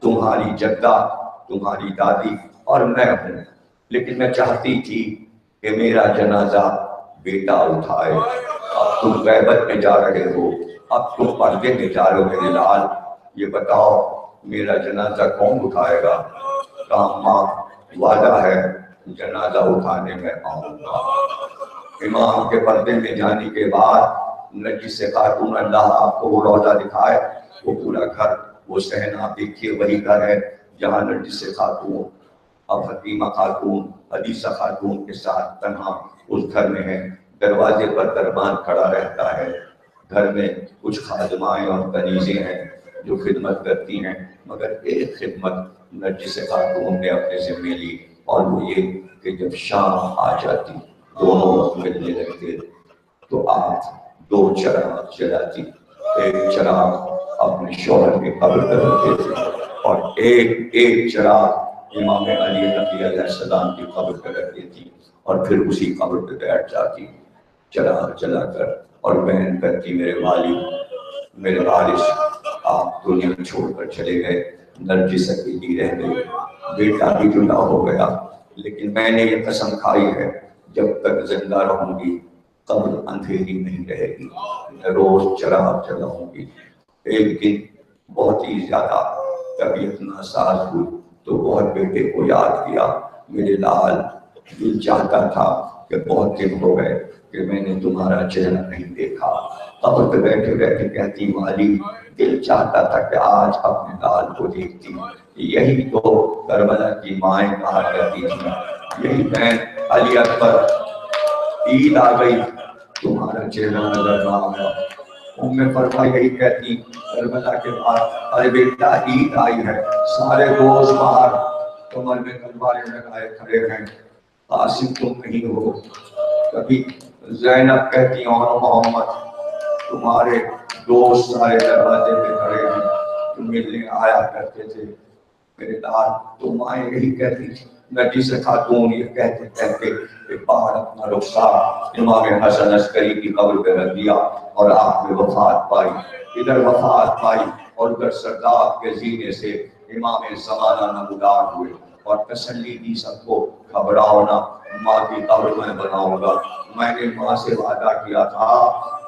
تمہاری جدہ، تمہاری دادی اور میں ہوں، لیکن میں چاہتی تھی کہ میرا جنازہ بیٹا اٹھائے، اب تم غیبت میں جا رہے ہو، اب تم پردے میں جا رہے ہو، میرے لال یہ بتاؤ میرا جنازہ کون اٹھائے گا؟ کہا ماں وعدہ ہے جنازہ اٹھانے میں آؤں گا۔ امام کے پردے میں جانے کے بعد نرجس خاتون، اللہ آپ کو وہ روضہ دکھائے، وہ پورا گھر، وہ صحن آپ دیکھیے، وہی گھر ہے جہاں نرجس خاتون اب حکیمہ خاتون، حدیثہ خاتون کے ساتھ تنہا اس گھر میں ہے۔ دروازے پر دربان کھڑا رہتا ہے، گھر میں کچھ خادمائیں اور کنیزیں ہیں جو خدمت کرتی ہیں، مگر ایک خدمت نرجس خاتون نے اپنے ذمہ لی، اور وہ یہ کہ جب شام آ جاتی دونوں ملنے لگتے تو آپ 2 چراغ جلاتی، ایک چراغ اپنے شوہر کے قبر پر رکھتے تھے اور ایک چراغ امام علی رضی علیہ السلام کی قبر پر رکھ دیتی، اور پھر اسی قبر پہ بیٹھ جاتی چراغ جلا کر، اور بہن کہتی میرے والد، میرے وارث آپ دنیا چھوڑ کر چلے گئے، نرجس اکیلی رہ گئی، بیٹا بھی جدا ہو گیا، لیکن میں نے یہ قسم کھائی ہے جب تک زندہ رہوں گی قبر اندھیری نہیں رہے گی، میں روز چراغ جلاؤں گی۔ ایک دن بہت ہی زیادہ طبیعت ناساز ہوئی تو بہت بیٹے کو یاد کیا، میرے لال دل چاہتا تھا کہ بہت دن ہو گئے کہ میں نے تمہارا چہرہ نہیں دیکھا۔ قبر پہ بیٹھے بیٹھے کہتی والی دل چاہتا تھا کہ آج اپنے لال کو دیکھتی، یہی تو کربلا کی مائیں کہا کرتی تھی، یہی بہن علی اکبر عید آ گئی تمہارا چہرہ نظر نہ آیا۔ ام فرما یہی کہتی کربلا کے بعد ارے بیٹا عید آئی ہے، سارے دوست باہر کمر میں تلواریں لگائے کھڑے ہیں، قاسم تم نہیں ہو۔ کبھی زینب کہتی اور محمد تمہارے دوست سارے دروازے پہ کھڑے ہیں، تم ملنے آیا کرتے تھے، میرے لال تو مائیں یہی کہتی تھی، نرجس خاتون یہ کہتے کہتے کہ باہر اپنا رخسار امام حسن عسکری کی قبر پہ رکھ دیا اور آپ نے وفات پائی، ادھر وفات پائی اور ادھر سردار کے زینے سے امام زمانہ نمودار ہوئے اور تسلی دی سب کو، گھبراؤ نہ، ماں کی قبر میں بناؤں گا، میں نے ماں سے وعدہ کیا تھا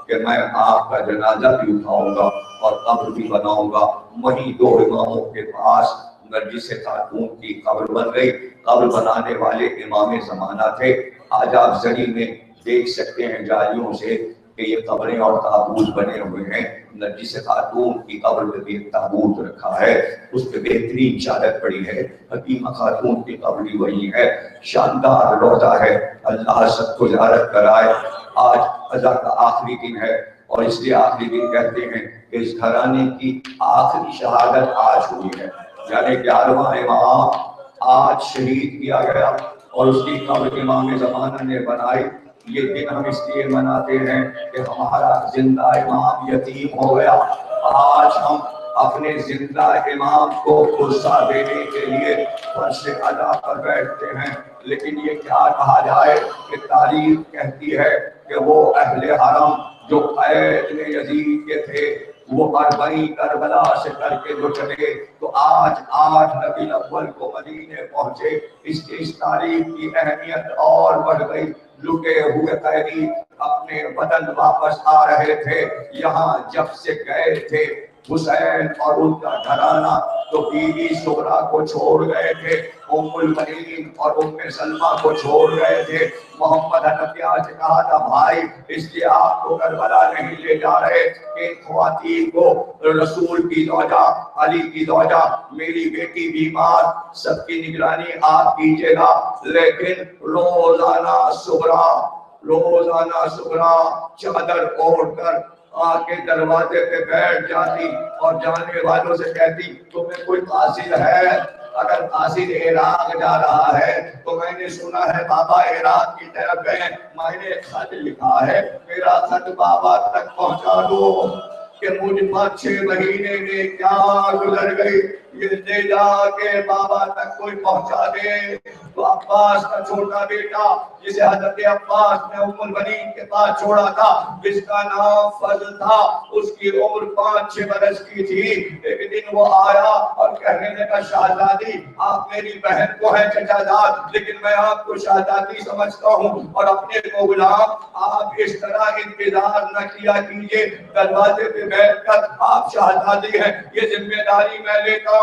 کہ میں آپ کا جنازہ بھی اٹھاؤں گا اور قبر بھی بناؤں گا۔ وہیں دو اماموں کے پاس نرجس خاتون کی قبر بن گئی۔ قبر بنانے والے امام زمانہ تھے۔ آج آپ زری میں دیکھ سکتے ہیں جالیوں سے کہ یہ قبریں اور تابوت بنے ہوئے ہیں۔ نرجس خاتون کی قبر پہ بھی ایک تابوت رکھا ہے، اس پہ بہترین چادر پڑی ہے، حکیمہ خاتون کی قبر بھی وہی ہے، شاندار روضہ ہے۔ اللہ سب کو زیارت کرائے۔ آج قضا کا آخری دن ہے اور اس لیے آخری دن کہتے ہیں کہ اس گھرانے کی آخری شہادت آج ہوئی ہے، یعنی 11واں امام آج شہید کیا گیا اور اس کی قبر امام زمانہ نے بنائی۔ یہ دن ہم اس لیے مناتے ہیں کہ ہمارا زندہ امام یتیم ہو گیا۔ آج ہم اپنے زندہ امام کو غصہ دینے کے لیے فرش ادا پر بیٹھتے ہیں، لیکن یہ کیا کہا جائے کہ تاریخ کہتی ہے کہ وہ اہل حرم جو قید میں یزید کے تھے وہ 40 کربلا سے کر کے جو چلے تو آج 8 ربیع الاول کو مدینے پہنچے۔ اس تاریخ کی اہمیت اور بڑھ گئی۔ لٹے ہوئے قیدی اپنے وطن واپس آ رہے تھے، یہاں جب سے گئے تھے حسین اور ان کا گھرانہ تو بیوی سغرا کو چھوڑ گئے تھے، ام المنین اور ام سلمہ کو چھوڑ گئے تھے۔ محمد حنفیہ سے کہا تھا بھائی اس لیے آپ کو کربلا نہیں لے جا رہے کہ خواتین کو رسول کی زوجہ، علی کی زوجہ، میری بیٹی بیمار، سب کی نگرانی آپ کیجیے گا، لیکن روزانہ سغرا چادر اوڑھ کر آ کے دروازے پہ بیٹھ جاتی اور جانے والوں سے کہتی تمہیں کوئی قاصد ہے؟ اگر قاصد عراق جا رہا ہے تو میں نے سنا ہے بابا عراق کی طرف گئے، میں نے خط لکھا ہے میرا خط بابا تک پہنچا دو کہ مجھ پر 6 مہینے میں کیا گزر گئی، یہ لے جا کے بابا تک کوئی پہنچا دے۔ تو عباس کا چھوٹا بیٹا جسے حضرت عباس نے ام المنین کے پاس چھوڑا تھا، جس کا نام فضل تھا، اس کی عمر 5-6 برس کی تھی۔ ایک دن وہ آیا اور کہنے لگا شہزادی آپ میری بہن کو ہے چچا جان، لیکن میں آپ کو شہزادی سمجھتا ہوں اور اپنے کو غلام، آپ اس طرح انتظار نہ کیا کیجیے، دروازے پہ بیٹھ کر آپ شہزادی ہیں یہ ذمہ داری میں لیتا ہوں۔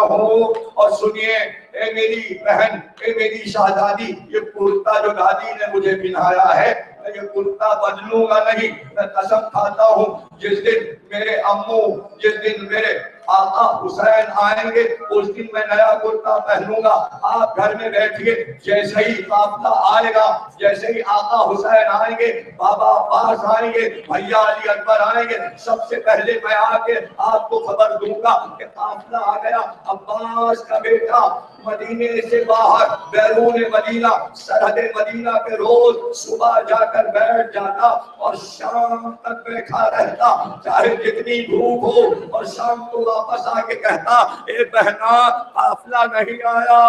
اور سنیے اے میری بہن، اے میری شہزادی، یہ کرتا جو دادی نے مجھے پہنایا ہے میں یہ کرتا بدلوں گا نہیں، میں قسم کھاتا ہوں جس دن میرے امو، جس دن میرے آقا حسین آئیں گے اس دن میں نیا کرتا پہنوں گا۔ آپ گھر میں بیٹھیے، جیسے ہی قافلہ آئے گا، جیسے ہی آقا حسین آئیں گے، بابا عباس آئیں گے، بھیا علی اکبر آئیں گے، سب سے پہلے میں آ کے آپ کو خبر دوں گا کہ قافلہ آ گیا۔ عباس کا بیٹا مدینے سے باہر بیرون مدینہ سرحد مدینہ پہ روز صبح جا کر بیٹھ جاتا اور شام تک بیٹھا رہتا، چاہے جتنی دھوپ ہو، اور شام کو واپس آ کے کہتا اے بہنا قافلہ نہیں آیا،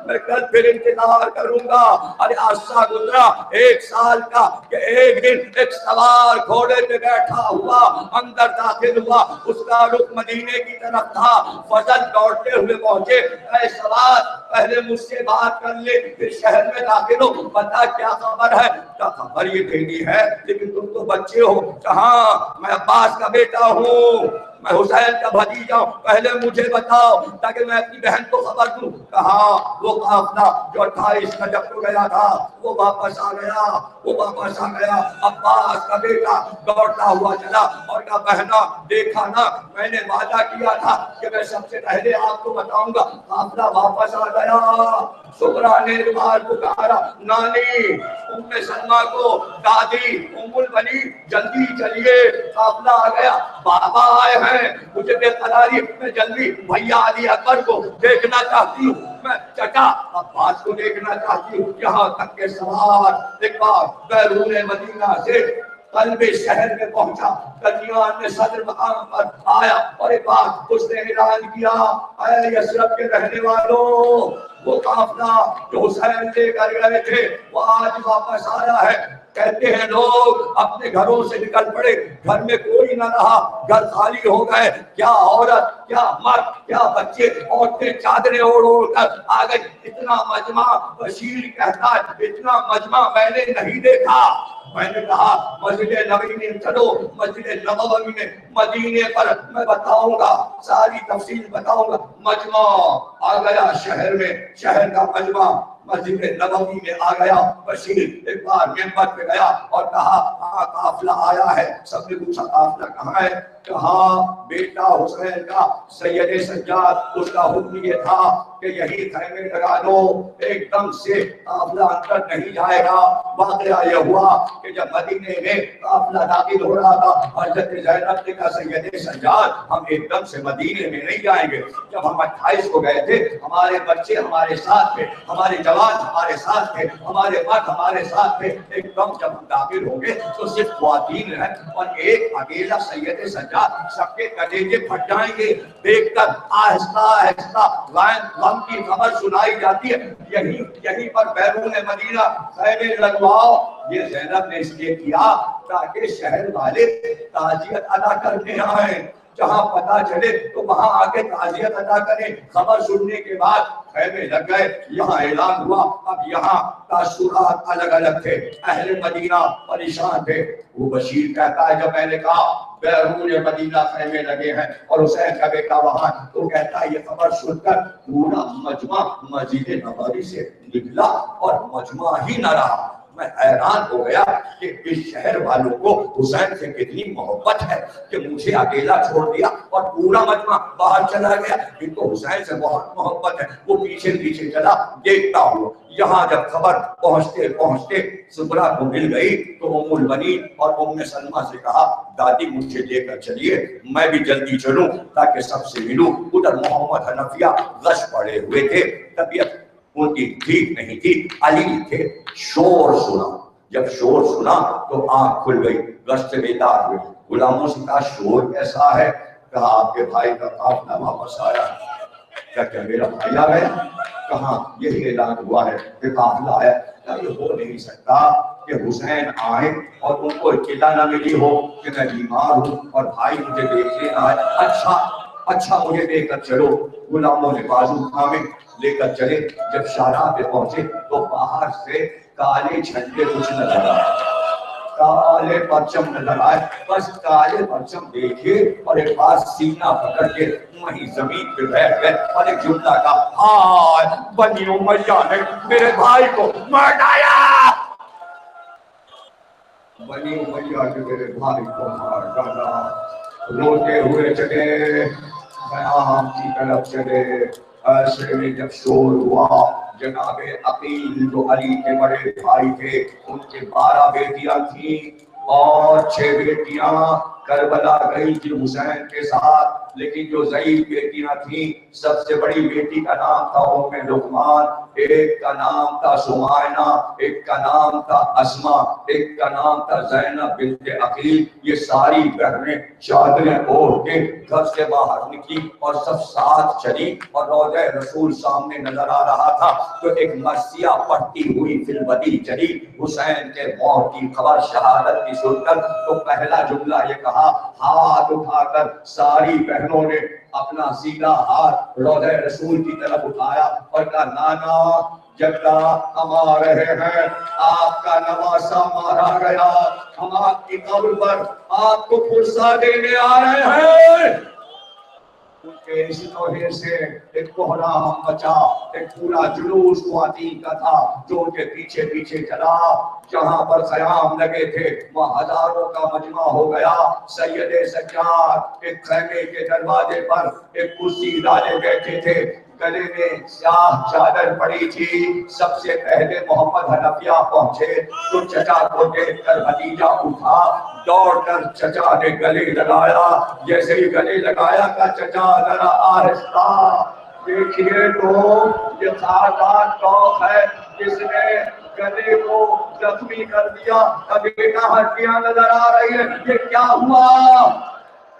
میں کل پھر انتظار کروں گا۔ ارے عرصہ گزرا 1 سال کا کہ ایک دن ایک سوار گھوڑے پہ بیٹھا ہوا اندر داخل ہوا، اس کا رخ مدینے کی طرف تھا۔ فضل دوڑتے ہوئے پہنچے، اے سوار پہلے مجھ سے بات کر لے پھر شہر میں داخل ہو، بتا کیا خبر ہے؟ کیا خبر یہ دینی ہے لیکن تم تو بچے ہو۔ کہاں؟ میں عباس کا بیٹا ہوں، میں حسین کا بھتیجا ہوں، پہلے مجھے بتاؤ تاکہ میں اپنی بہن کو خبر دوں۔ کہاں؟ وہ قافلہ جو 28 رجب کو گیا تھا وہ واپس آ گیا، وہ واپس آ گیا۔ عباس کا بیٹا دوڑتا ہوا چلا اور کہا بہنا دیکھا نا میں نے وعدہ کیا تھا کہ میں سب سے پہلے آپ کو بتاؤں گا، قافلہ واپس آ گیا۔ سغرا نے مار پکارا نانی، ام سلمہ کو دادی، ام البنین جلدی چلیے قافلہ آ گیا، بابا آئے ہیں، مجھے بے قراری، میں جلدی بھیا علی اکبر کو دیکھنا چاہتی ہوں، میں چچا عباس کو دیکھنا چاہتی ہوں۔ یہاں تک کہ سوار ایک بار بیرون مدینہ سے قلب شہر میں پہنچا، درمیان میں صدر مقام پر آیا اور ایک بات اس نے اعلان کیا، اے یثرب کے رہنے والوں، وہ قافلہ جو حسین لے کر گئے تھے وہ آج واپس آیا ہے۔ کہتے ہیں لوگ اپنے گھروں سے نکل پڑے، گھر میں کوئی نہ رہا، گھر خالی ہو گئے، کیا عورت کیا مرد کیا بچے، عورتیں چادریں اوڑھ اوڑھ کر آ گئی۔ اتنا مجمع، بشیر کہتا ہے اتنا مجمع میں نے نہیں دیکھا۔ میں نے کہا مسجد نبوی میں چلو، مسجد نبوی میں مدینے پر میں بتاؤں گا، ساری تفصیل بتاؤں گا۔ مجمع آ گیا شہر میں، شہر کا مجمع مسجد نبوی میں آ گیا۔ بشیر ایک بار منبر پہ گیا اور کہا ہاں قافلہ آیا ہے۔ سب نے پوچھا قافلہ کہاں ہے؟ کہا بیٹا حسین کا سید سجاد، اس کا حکم یہ تھا کہ یہی خیمے لگا دو، ایک دم سے قافلہ اندر نہیں جائے گا۔ واقعہ یہ ہوا کہ جب مدینے میں قافلہ داخل ہو رہا تھا، حضرت زینب نے کہا سید سجاد ہم ایک دم سے مدینے میں نہیں جائیں گے۔ جب ہم 28 کو گئے تھے ہمارے بچے ہمارے ساتھ تھے، ہمارے جوان ہمارے ساتھ تھے، ہمارے مرد ہمارے ساتھ تھے، ایک دم جب ہم داخل ہوں گے تو صرف خواتین ہیں اور ایک اکیلا سید سجاد، سب کے کلیجے پھٹ جائیں گے۔ دیکھ کر آہستہ آہستہ غم کی خبر سنائی جاتی ہے، یہیں پر بیرون مدینہ خیمے لگواؤ۔ یہ زینب نے اس لیے کیا تاکہ شہر والے تعزیت ادا کرنے آئیں، جہاں پتہ چلے تو وہاں آ کے تعزیت ادا کریں۔ خبر سننے کے بعد خیمے لگ گئے، یہاں اعلان ہوا۔ اب یہاں تاثرات الگ الگ تھے، اہل مدینہ پریشان تھے۔ وہ بشیر کہتا ہے جب میں نے کہا بیرون مدینہ خیمے لگے ہیں اور حسین کا بیٹا وہاں، تو کہتا ہے یہ خبر سن کر پورا مجمع مسجد نبوی سے نکلا اور مجمع ہی نہ رہا۔ میں حیران ہو گیا کہ اس شہر والوں کو حسین سے کتنی محبت ہے کہ مجھے اکیلا چھوڑ دیا اور پورا مجمع باہر چلا گیا۔ ان کو حسین سے بہت محبت ہے۔ وہ پیچھے پیچھے چلا دیکھتا ہوں، یہاں جب خبر پہنچتے پہنچتے سغرا کو مل گئی تو ام البنین اور ام سلمہ سے کہا دادی مجھے لے کر چلیے، میں بھی جلدی چلوں تاکہ سب سے ملوں۔ ادھر محمد حنفیہ غش پڑے ہوئے تھے، طبیعت ان کی ٹھیک نہیں تھی۔ علی تھے، شور سنا، جب شور سنا تو آنکھ کھل گئی، غش سے بیدار ہوئے۔ غلاموں سے کہا شور کیسا ہے؟ کہا آپ کے بھائی کا قافلہ واپس آیا۔ کیا میرا بھائی آ گیا؟ کہاں یہی اعلان ہوا ہے کہ قافلہ آیا۔ کیا یہ ہو نہیں سکتا کہ حسین آئے اور ان کو اطلاع نہ ملی ہو کہ میں بیمار ہوں اور بھائی مجھے دیکھنے آئے؟ اچھا مجھے لے کر چلو۔ غلاموں نے بازو تھامے، لے کر چلے۔ جب شاہراہ پہ پہنچے تو باہر سے کالے جھنڈے کچھ نظر آئے، کالے پرچم نظر آئے، بس کالے پرچم دیکھے اور ایک بار سینہ پکڑ کے وہیں زمین پہ بیٹھ گئے اور ایک جملہ کا ہائے بنی امیہ نے میرے بھائی کو مار ڈالا، بنی امیہ نے میرے بھائی کو مار ڈالا۔ روتے ہوئے چلے، خیام کی طرف چلے۔ ایسے میں جب شور ہوا، جناب عقیل جو علی کے بڑے بھائی تھے، ان کے 12 بیٹیاں تھیں اور 6 بیٹیاں کربلا گئی تھی حسین کے ساتھ، لیکن جو ضعیف بیٹیاں تھیں، سب سے بڑی بیٹی کا نام تھا ام لقمان، ایک کا نام تھا سمائنہ، ایک کا نام تھا اسما، ایک کا نام تھا زینب بنت عقیل۔ یہ ساری بہنیں چادریں اوڑھ کے گھر سے باہر نکلی اور سب ساتھ چلی اور روضہ رسول سامنے نظر آ رہا تھا تو ایک مرثیہ پڑھتی ہوئی فی البدی چلی۔ حسین کے موت کی خبر شہادت کی سن کر تو پہلا جملہ یہ کہا، ہاتھ اٹھا کر ساری بہنوں نے اپنا سیدھا ہاتھ روضہ رسول کی طرف اٹھایا اور کہا نانا جدہ ہم آ رہے ہیں، آپ کا نواسا مارا گیا، ہم آپ کی قبر پر آپ کو پرسہ دینے آ رہے ہیں۔ ان کے اس نوحے سے ایک کوہرام مچا، ایک پورا جلوس خواتین کا تھا جو ان کے پیچھے پیچھے چلا۔ جہاں پر خیام لگے تھے وہاں ہزاروں کا مجمع ہو گیا۔ سید سجاد ایک خیمے کے دروازے پر ایک کرسی ڈالے بیٹھے تھے، گلے میں سیاہ چادر پڑی تھی۔ سب سے پہلے محمد حنفیہ پہنچے تو چچا کو دیکھ کر بھتیجا اٹھا، دوڑ کر چچا نے گلے لگایا۔ جیسے ہی گلے لگایا کا چچا ذرا آہستہ، دیکھیے تو یہ خاندان کون ہے جس نے گلے کو زخمی کر دیا، بیٹا ہڈیاں نظر آ رہی ہے، یہ کیا ہوا؟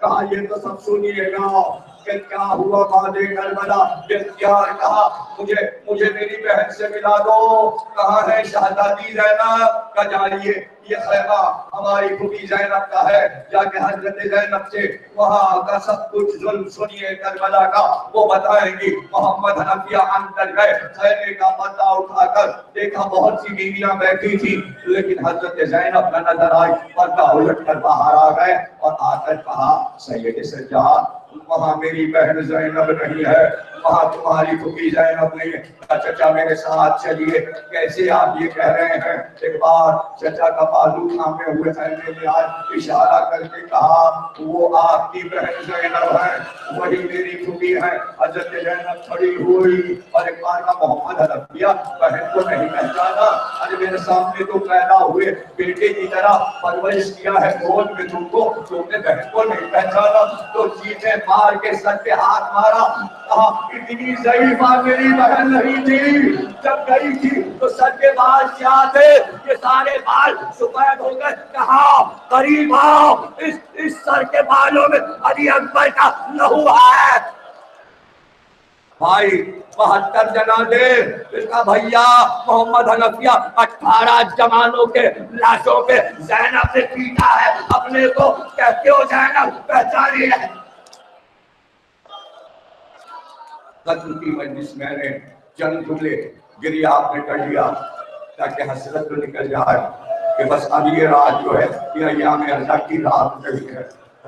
کہا یہ تو سب سنیے گا کہ کیا ہوا بعد کربلا۔ اختیار کہا مجھے میری بہن سے ملا دو۔ کہاں ہے شہزادی زینب؟ کا جائیے یہ خیمہ ہماری پھوپھی زینب کا ہے، جا کے حضرت زینب سے وہاں کا سب کچھ ظلم سنیے کربلا کا، وہ بتائیں گی۔ محمد حنفیہ اندر گئے، خیمے کا پردہ اٹھا کر دیکھا بہت سی بیویاں بیٹھی تھی، لیکن حضرت زینب کا نظر آئی، پردہ الٹ کر باہر آ گئے اور آ کر کہا سید سجاد وہاں میری بہن زینب نہیں ہے، وہاں تمہاری پھوپھی زینب نہیں ہے۔ چچا میرے ساتھ چلیے۔ کیسے آپ یہ کہہ رہے ہیں؟ ایک بار چچا کا بازو تھامے ہوئے خیمے میں آئے، اشارہ کر کے کہا وہ آپ کی بہن زینب ہے، وہی میری پھوپھی ہے۔ حضرت زینب کھڑی ہوئی اور ایک بار کا محمد حنفیہ بہن کو نہیں پہچانا؟ ارے میرے سامنے تو پیدا ہوئے بیٹے کی طرح پرورش کیا ہے گود میں تم کو، تم نے بہن کو نہیں پہچانا؟ تو چیخیں مار کے سر پہ ہاتھ مارا، کہا اتنی ضعیفہ میری بہن نہیں تھی، جب گئی تھی تو سر کے بال کیا تھے؟ یہ سارے بال سفید ہو گئے۔ کہا قریب آؤ، اس سر کے بالوں میں علی اکبر کا لہو ہے۔ بھائی 72 جنازے، اس کا بھیا محمد حنفیہ 18 جوانوں کے لاشوں پہ زینب نے پیٹا ہے، اپنے کو کہتے ہو زینب پہچانی ہے۔ قتل کی مجلس میں نے چند جملے گریہ آپ نے کر لیا تاکہ حسرت تو نکل جائے کہ بس اب یہ رات جو ہے یہ ایام اللہ کی رات نہیں ہے،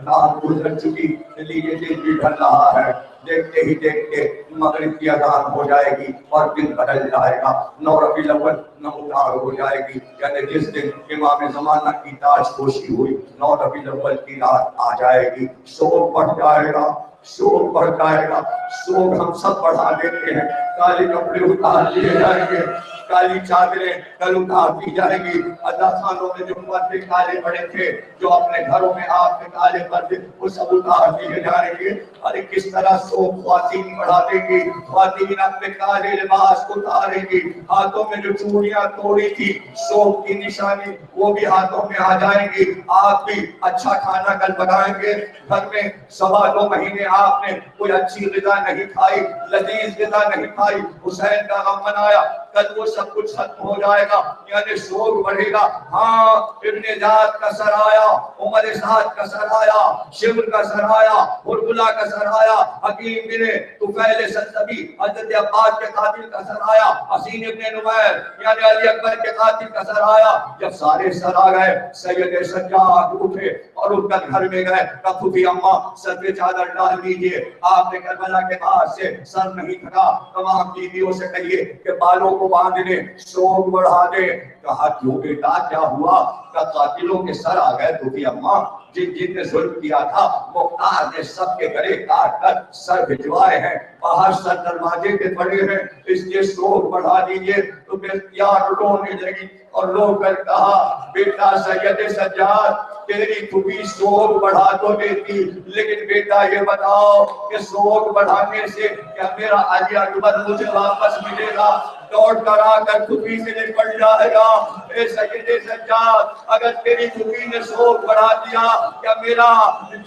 رات گزر چکی، لیجیے دن بھی ڈھل رہا ہے، دیکھتے ہی دیکھتے مغرب کی اذان ہو جائے گی اور دن بدل جائے گا، 9 ربیع الاول نمودار ہو جائے گی، یعنی جس دن امام زمانہ کی تاج پوشی ہوئی 9 ربیع الاول کی رات آ جائے گی، شوق بڑھ جائے گا، شوق بڑھ جائے گا، شوق ہم سب بڑھا دیتے ہیں، کالے کپڑے اتار دیے جائیں گے، کالی چادریں کل اتار دی جائیں گی۔ اللہ خانوں میں جو پردے کالے پڑے تھے، جو اپنے گھروں میں آپ کے کالے پردے وہ سب اتار دیے جائیں گے۔ ارے کس طرح شوق خواتین بڑھا دے گی، خواتین اپنے کالے لباس کو اتاریں گی، ہاتھوں میں جو چوڑیاں توڑی تھی شوق کی نشانی وہ بھی ہاتھوں میں آ جائیں گی۔ آپ بھی اچھا کھانا کل بنائیں گے، گھر میں 2.25 مہینے آپ نے کوئی اچھی غذا نہیں کھائی، لذیذ غذا نہیں کھائی، حسین کا غم منایا، کل وہ سب کچھ ختم ہو جائے گا، یعنی شوق بڑھے گا۔ ہاں ابن زیاد کا سر آیا، عمر سعد کا سر آیا، شمر کا سر آیا، ہرقلہ کا سر آیا، حکیم بن طفیل سلسبی حضرت عباس کے قاتل کا سر آیا، حسین ابن نمیر یعنی علی اکبر کے قاتل کا سر آیا۔ جب سارے سر آ گئے سید سجاد اٹھے اور اٹھ کر گھر میں گئے، پھوپھی اماں سر پہ چادر ڈال دیجیے، آپ نے کربلا کے بعد سے سر نہیں تھکا، تمام بیویوں سے کہیے کہ بالوں کو باندھ لیں، شوق بڑھا دیں۔ کہا کیوں بیٹا کیا ہوا؟ کہ قاتلوں کے سر آ گئے پھوپھی اماں، جن نے ظلم کیا تھا مختار نے سب کے گلے کاٹ کر سر بھجوائے ہیں، باہر سر دروازے پہ پڑے ہیں، اس لیے شوق بڑھا دیجیے۔ تو بے اختیار رونے لگی اور رو کر کہا بیٹا سید سجاد تیری پھوپھی شوق بڑھا تو دیتی، لیکن بیٹا یہ بتاؤ کہ شوق بڑھانے سے کیا میرا علی اکبر مجھے واپس ملے گا؟ دوڑ کر آ کر پھوپھی سے نکل جائے گا۔ اے سید سجاد اگر تیری پھوپھی نے شوق بڑھا دیا کیا میرا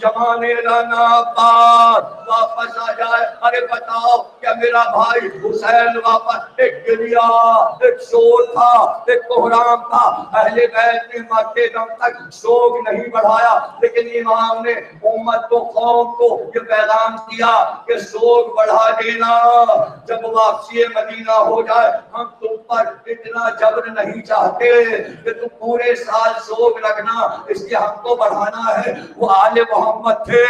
جوان رانا عباس واپس آ جائے؟ ارے بتاؤ کیا میرا بھائی حسین واپس؟ ایک گریہ، ایک شور تھا، ایک کوہرام تھا، اہل بیت نے مرتے دم تک شوق نہیں بڑھایا، لیکن امام نے امت کو قوم کو یہ پیغام دیا کہ شوق بڑھا دینا، جب واپسی مدینہ ہو جائے ہم تم پر اتنا جبر نہیں چاہتے کہ تم پورے سال شوق رکھنا، اس لیے ہم کو بڑھانا ہے۔ وہ آل محمد تھے،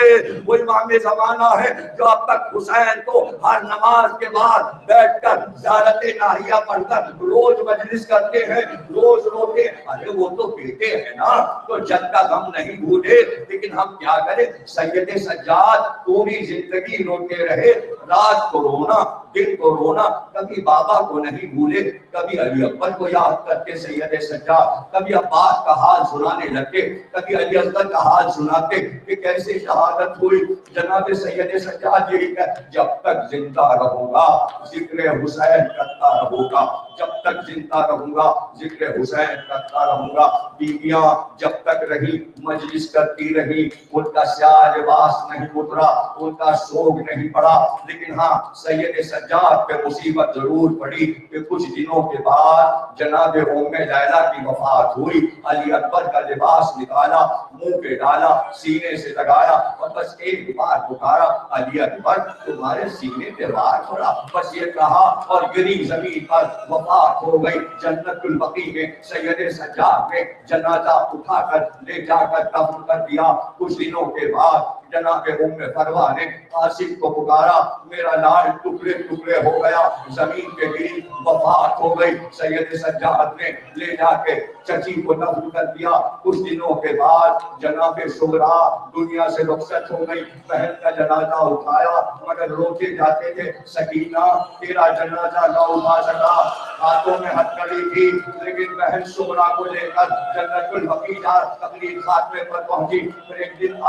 وہ امام زمانہ ہے جو اب تک حسین کو ہر نماز کے بعد بیٹھ کر زیارت ناہیہ پڑھ کر روز مجلس کرتے ہیں، روز روتے ہیں۔ ارے وہ تو بیٹے ہیں نا، تو جد کا غم نہیں بھولے، لیکن ہم کیا کریں؟ سید سجاد پوری زندگی روتے رہے، رات کو رونا دن کو رونا، کبھی بابا کو نہیں بھولے، کبھی علی اکبر کو یاد کرتے سید سجاد، کبھی عباس کا حال سنانے لگے، کبھی علی اصغر کا حال سناتے کہ کیسے شہادت ہوئی جناب سید سجاد۔ یہی کہ جب تک زندہ رہوں گا ذکر حسین کرتا رہوں گا، جب تک زندہ رہوں گا ذکر حسین کرتا رہوں گا۔ بیویاں جب تک رہی مجلس کرتی رہی، ان کا سیاہ لباس نہیں اترا، ان کا سوگ نہیں پڑا، لیکن ہاں سید سجاد پہ مصیبت ضرور پڑی کہ کچھ دنوں کے بعد جناب ام لیلہ کی وفات ہوئی۔ علی اکبر کا لباس نکالا، منہ پہ ڈالا، سینے سے لگایا اور بس ایک بار پکارا، علی اکبر تمہارے سینے پہ وار پڑا، بس یہ کہا اور گری زمین پر وفات ہو گئی۔ جنت البقیع میں سید سجاد نے جنازہ اٹھا کر لے جا کر دفن کر دیا۔ کچھ دنوں کے بعد جناب ام فروا نے قاسم کو پکارا، میرا لال ٹکڑے ٹکڑے ہو گیا، زمین پہ گری، وفات ہو گئی۔ سید سجاد نے لے جا کے چچی کو دفن کر دیا۔ کچھ دنوں کے بعد جناب شہرا دنیا سے رخصت ہو گئی، بہن کا جنازہ اٹھایا مگر روتے جاتے تھے، سکینہ تیرا جنازہ نہ اٹھا سکا، ہاتھوں میں ہتھکڑی تھی، لیکن بہن شہرا کو لے کر جنت البقیع تقریر خاتمے پر پہنچی۔ پھر ایک دن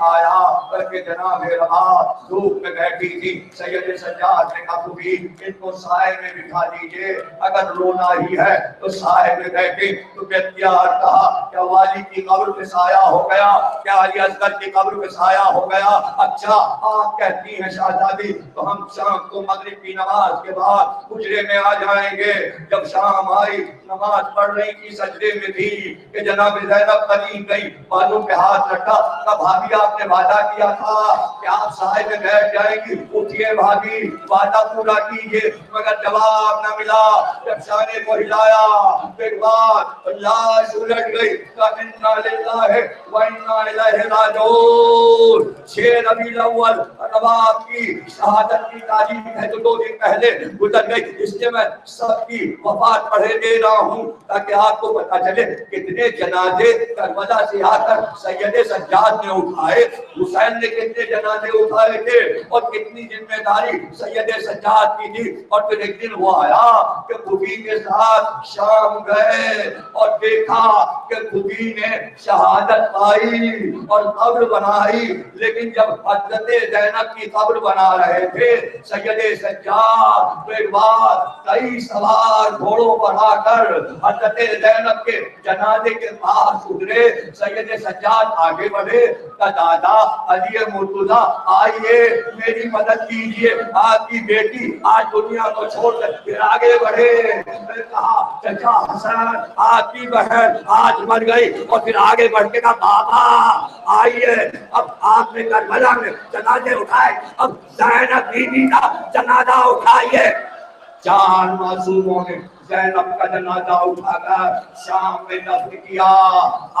آیا بلکہ جناب رہا دھوپ میں بیٹھی تھی، سید سجاد نے کہا بھی ان کو سائے میں بٹھا دیجئے، اگر رونا ہی ہے تو سائے میں بیٹھے۔ تو بیتیار کہا کیا والی کی قبر پہ سایہ ہو گیا، کیا علی اصغر کی قبر پہ سایہ ہو گیا؟ اچھا آپ کہتی ہیں شہزادی تو ہم شام کو مغرب کی نماز کے بعد حجرے میں آ جائیں گے۔ جب شام آئی نماز پڑھ رہی تھی، سجدے میں تھی کہ جناب زینب قریب گئی، بالوں پہ ہاتھ رکھا، کہا بھابی آپ نے وعدہ کیا تھا کہ آپ سائے میں بیٹھ جائیں گی، اٹھیے بھابی وعدہ پورا کیجئے، مگر جواب نہ ملا۔ جب شانے کو ہلایا ایک بار لاش الٹ گئی، کہا انا للہ و انا الیہ راجعون۔ 6 ربیع الاول رباب کی شہادت کی تاریخ ہے جو 2 دن پہلے گزر گئی، اس لیے میں سب کی وفات پڑھے دے رہا ہوں تاکہ آپ کو پتا چلے کتنے جنازے کربلا سے آ کر سید سجاد نے اٹھائے، حسین نے کتنے جنازے اٹھائے تھے اور کتنی ذمہ داری سید سجاد کی تھی۔ اور پھر ایک دن وہ آیا کہ خودی کے ساتھ شام گئے اور دیکھا کہ خودی نے شہادت پائی اور قبر بنائی، لیکن جب حضرت زینب کی قبر بنا رہے تھے سید سجاد تو ایک بار کئی سوار گھوڑوں پر آ کر حضرت زینب کے جنازے کے پاس اترے۔ سید سجاد آگے بڑھے، دادا علی مرتضیٰ آئیے میری مدد کیجئے، آپ کی بیٹی آج دنیا کو چھوڑ کر پھر آگے بڑھے۔ میں نے کہا چچا حسن آپ کی بہن آج مر گئی، اور پھر آگے بڑھ کے کہا بابا آئیے اب آپ نے کربلا میں جنازے اٹھائے، اب زینب بیوی کا جنازہ اٹھائیے۔ 4 معصوموں نے زینب کا جنازہ اٹھا کر شام میں دفن کیا۔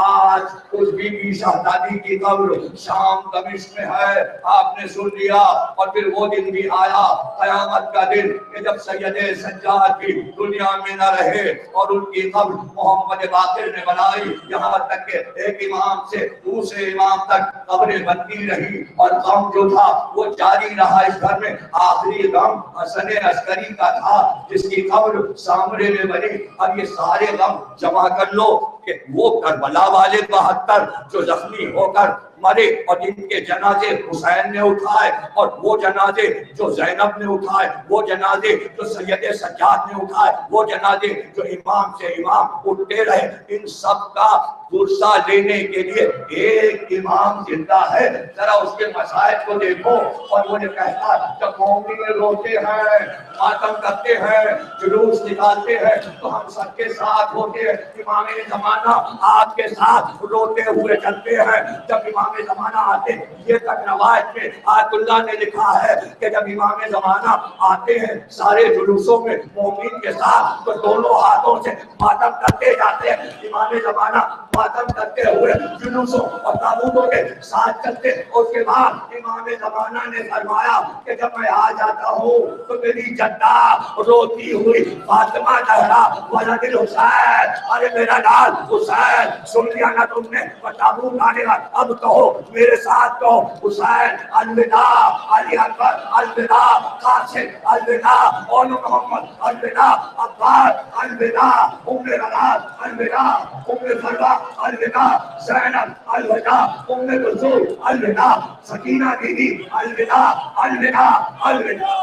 آج اس بی بی شہزادی کی قبر شام دمشق میں ہے، آپ نے سن لیا۔ اور پھر وہ دن بھی آیا قیامت کا دن کہ جب سید سجاد بھی دنیا میں نہ رہے اور ان کی قبر محمد باقر نے بنائی، یہاں تک کہ ایک امام سے دوسرے امام تک قبریں بنتی رہی اور غم جو تھا وہ جاری رہا اس گھر میں۔ آخری غم حسن عسکری کا تھا جس کی قبر سامنے میں بنی۔ اب یہ سارے غم جمع کر لو کہ وہ کربلا والے 72 جو زخمی ہو کر مرے اور جن کے جنازے حسین نے اٹھائے، اور وہ جنازے جو زینب نے اٹھائے، وہ جنازے جو سید سجاد نے اٹھائے، وہ جنازے جو امام سے امام اٹھتے رہے، ان سب کا پرسہ لینے کے لیے ایک امام زندہ ہے۔ ذرا اس کے مسائل کو دیکھو۔ اور وہ جو کہتا جب مومن روتے ہیں، ماتم کرتے ہیں، جلوس نکالتے ہیں تو ہم سب کے ساتھ ہوتے ہیں۔ امام زمانہ آپ کے ساتھ روتے ہوئے چلتے ہیں۔ جب امام زمانہ آتے، یہ تک روایت میں آیت اللہ نے لکھا ہے کہ جب امام زمانہ آتے ہیں سارے جلوسوں میں مومن کے ساتھ تو دونوں ہاتھوں سے ماتم کرتے جاتے ہیں۔ امام زمانہ ماتم کرتے ہوئے جلوسوں اور تابوتوں کے ساتھ چلتے۔ اس کے بعد امام زمانہ نے فرمایا کہ جب میں آ جاتا ہوں تو میری جدہ روتی ہوئی فاطمہ زہرا ولد الحسین، ارے میرا لال حسین سن لیا نا تم نے، تابوت آنے گا اب تو کہو میرے ساتھ کہو حسین الوداع، علی اکبر الوداع، قاسم الوداع، اولو محمد الوداع، عباس الوداع، ام رضا الوداع، ام فروا الوداع، زینب الوداع، ام کلثوم الوداع، سکینہ بیوی الوداع، الوداع، الوداع۔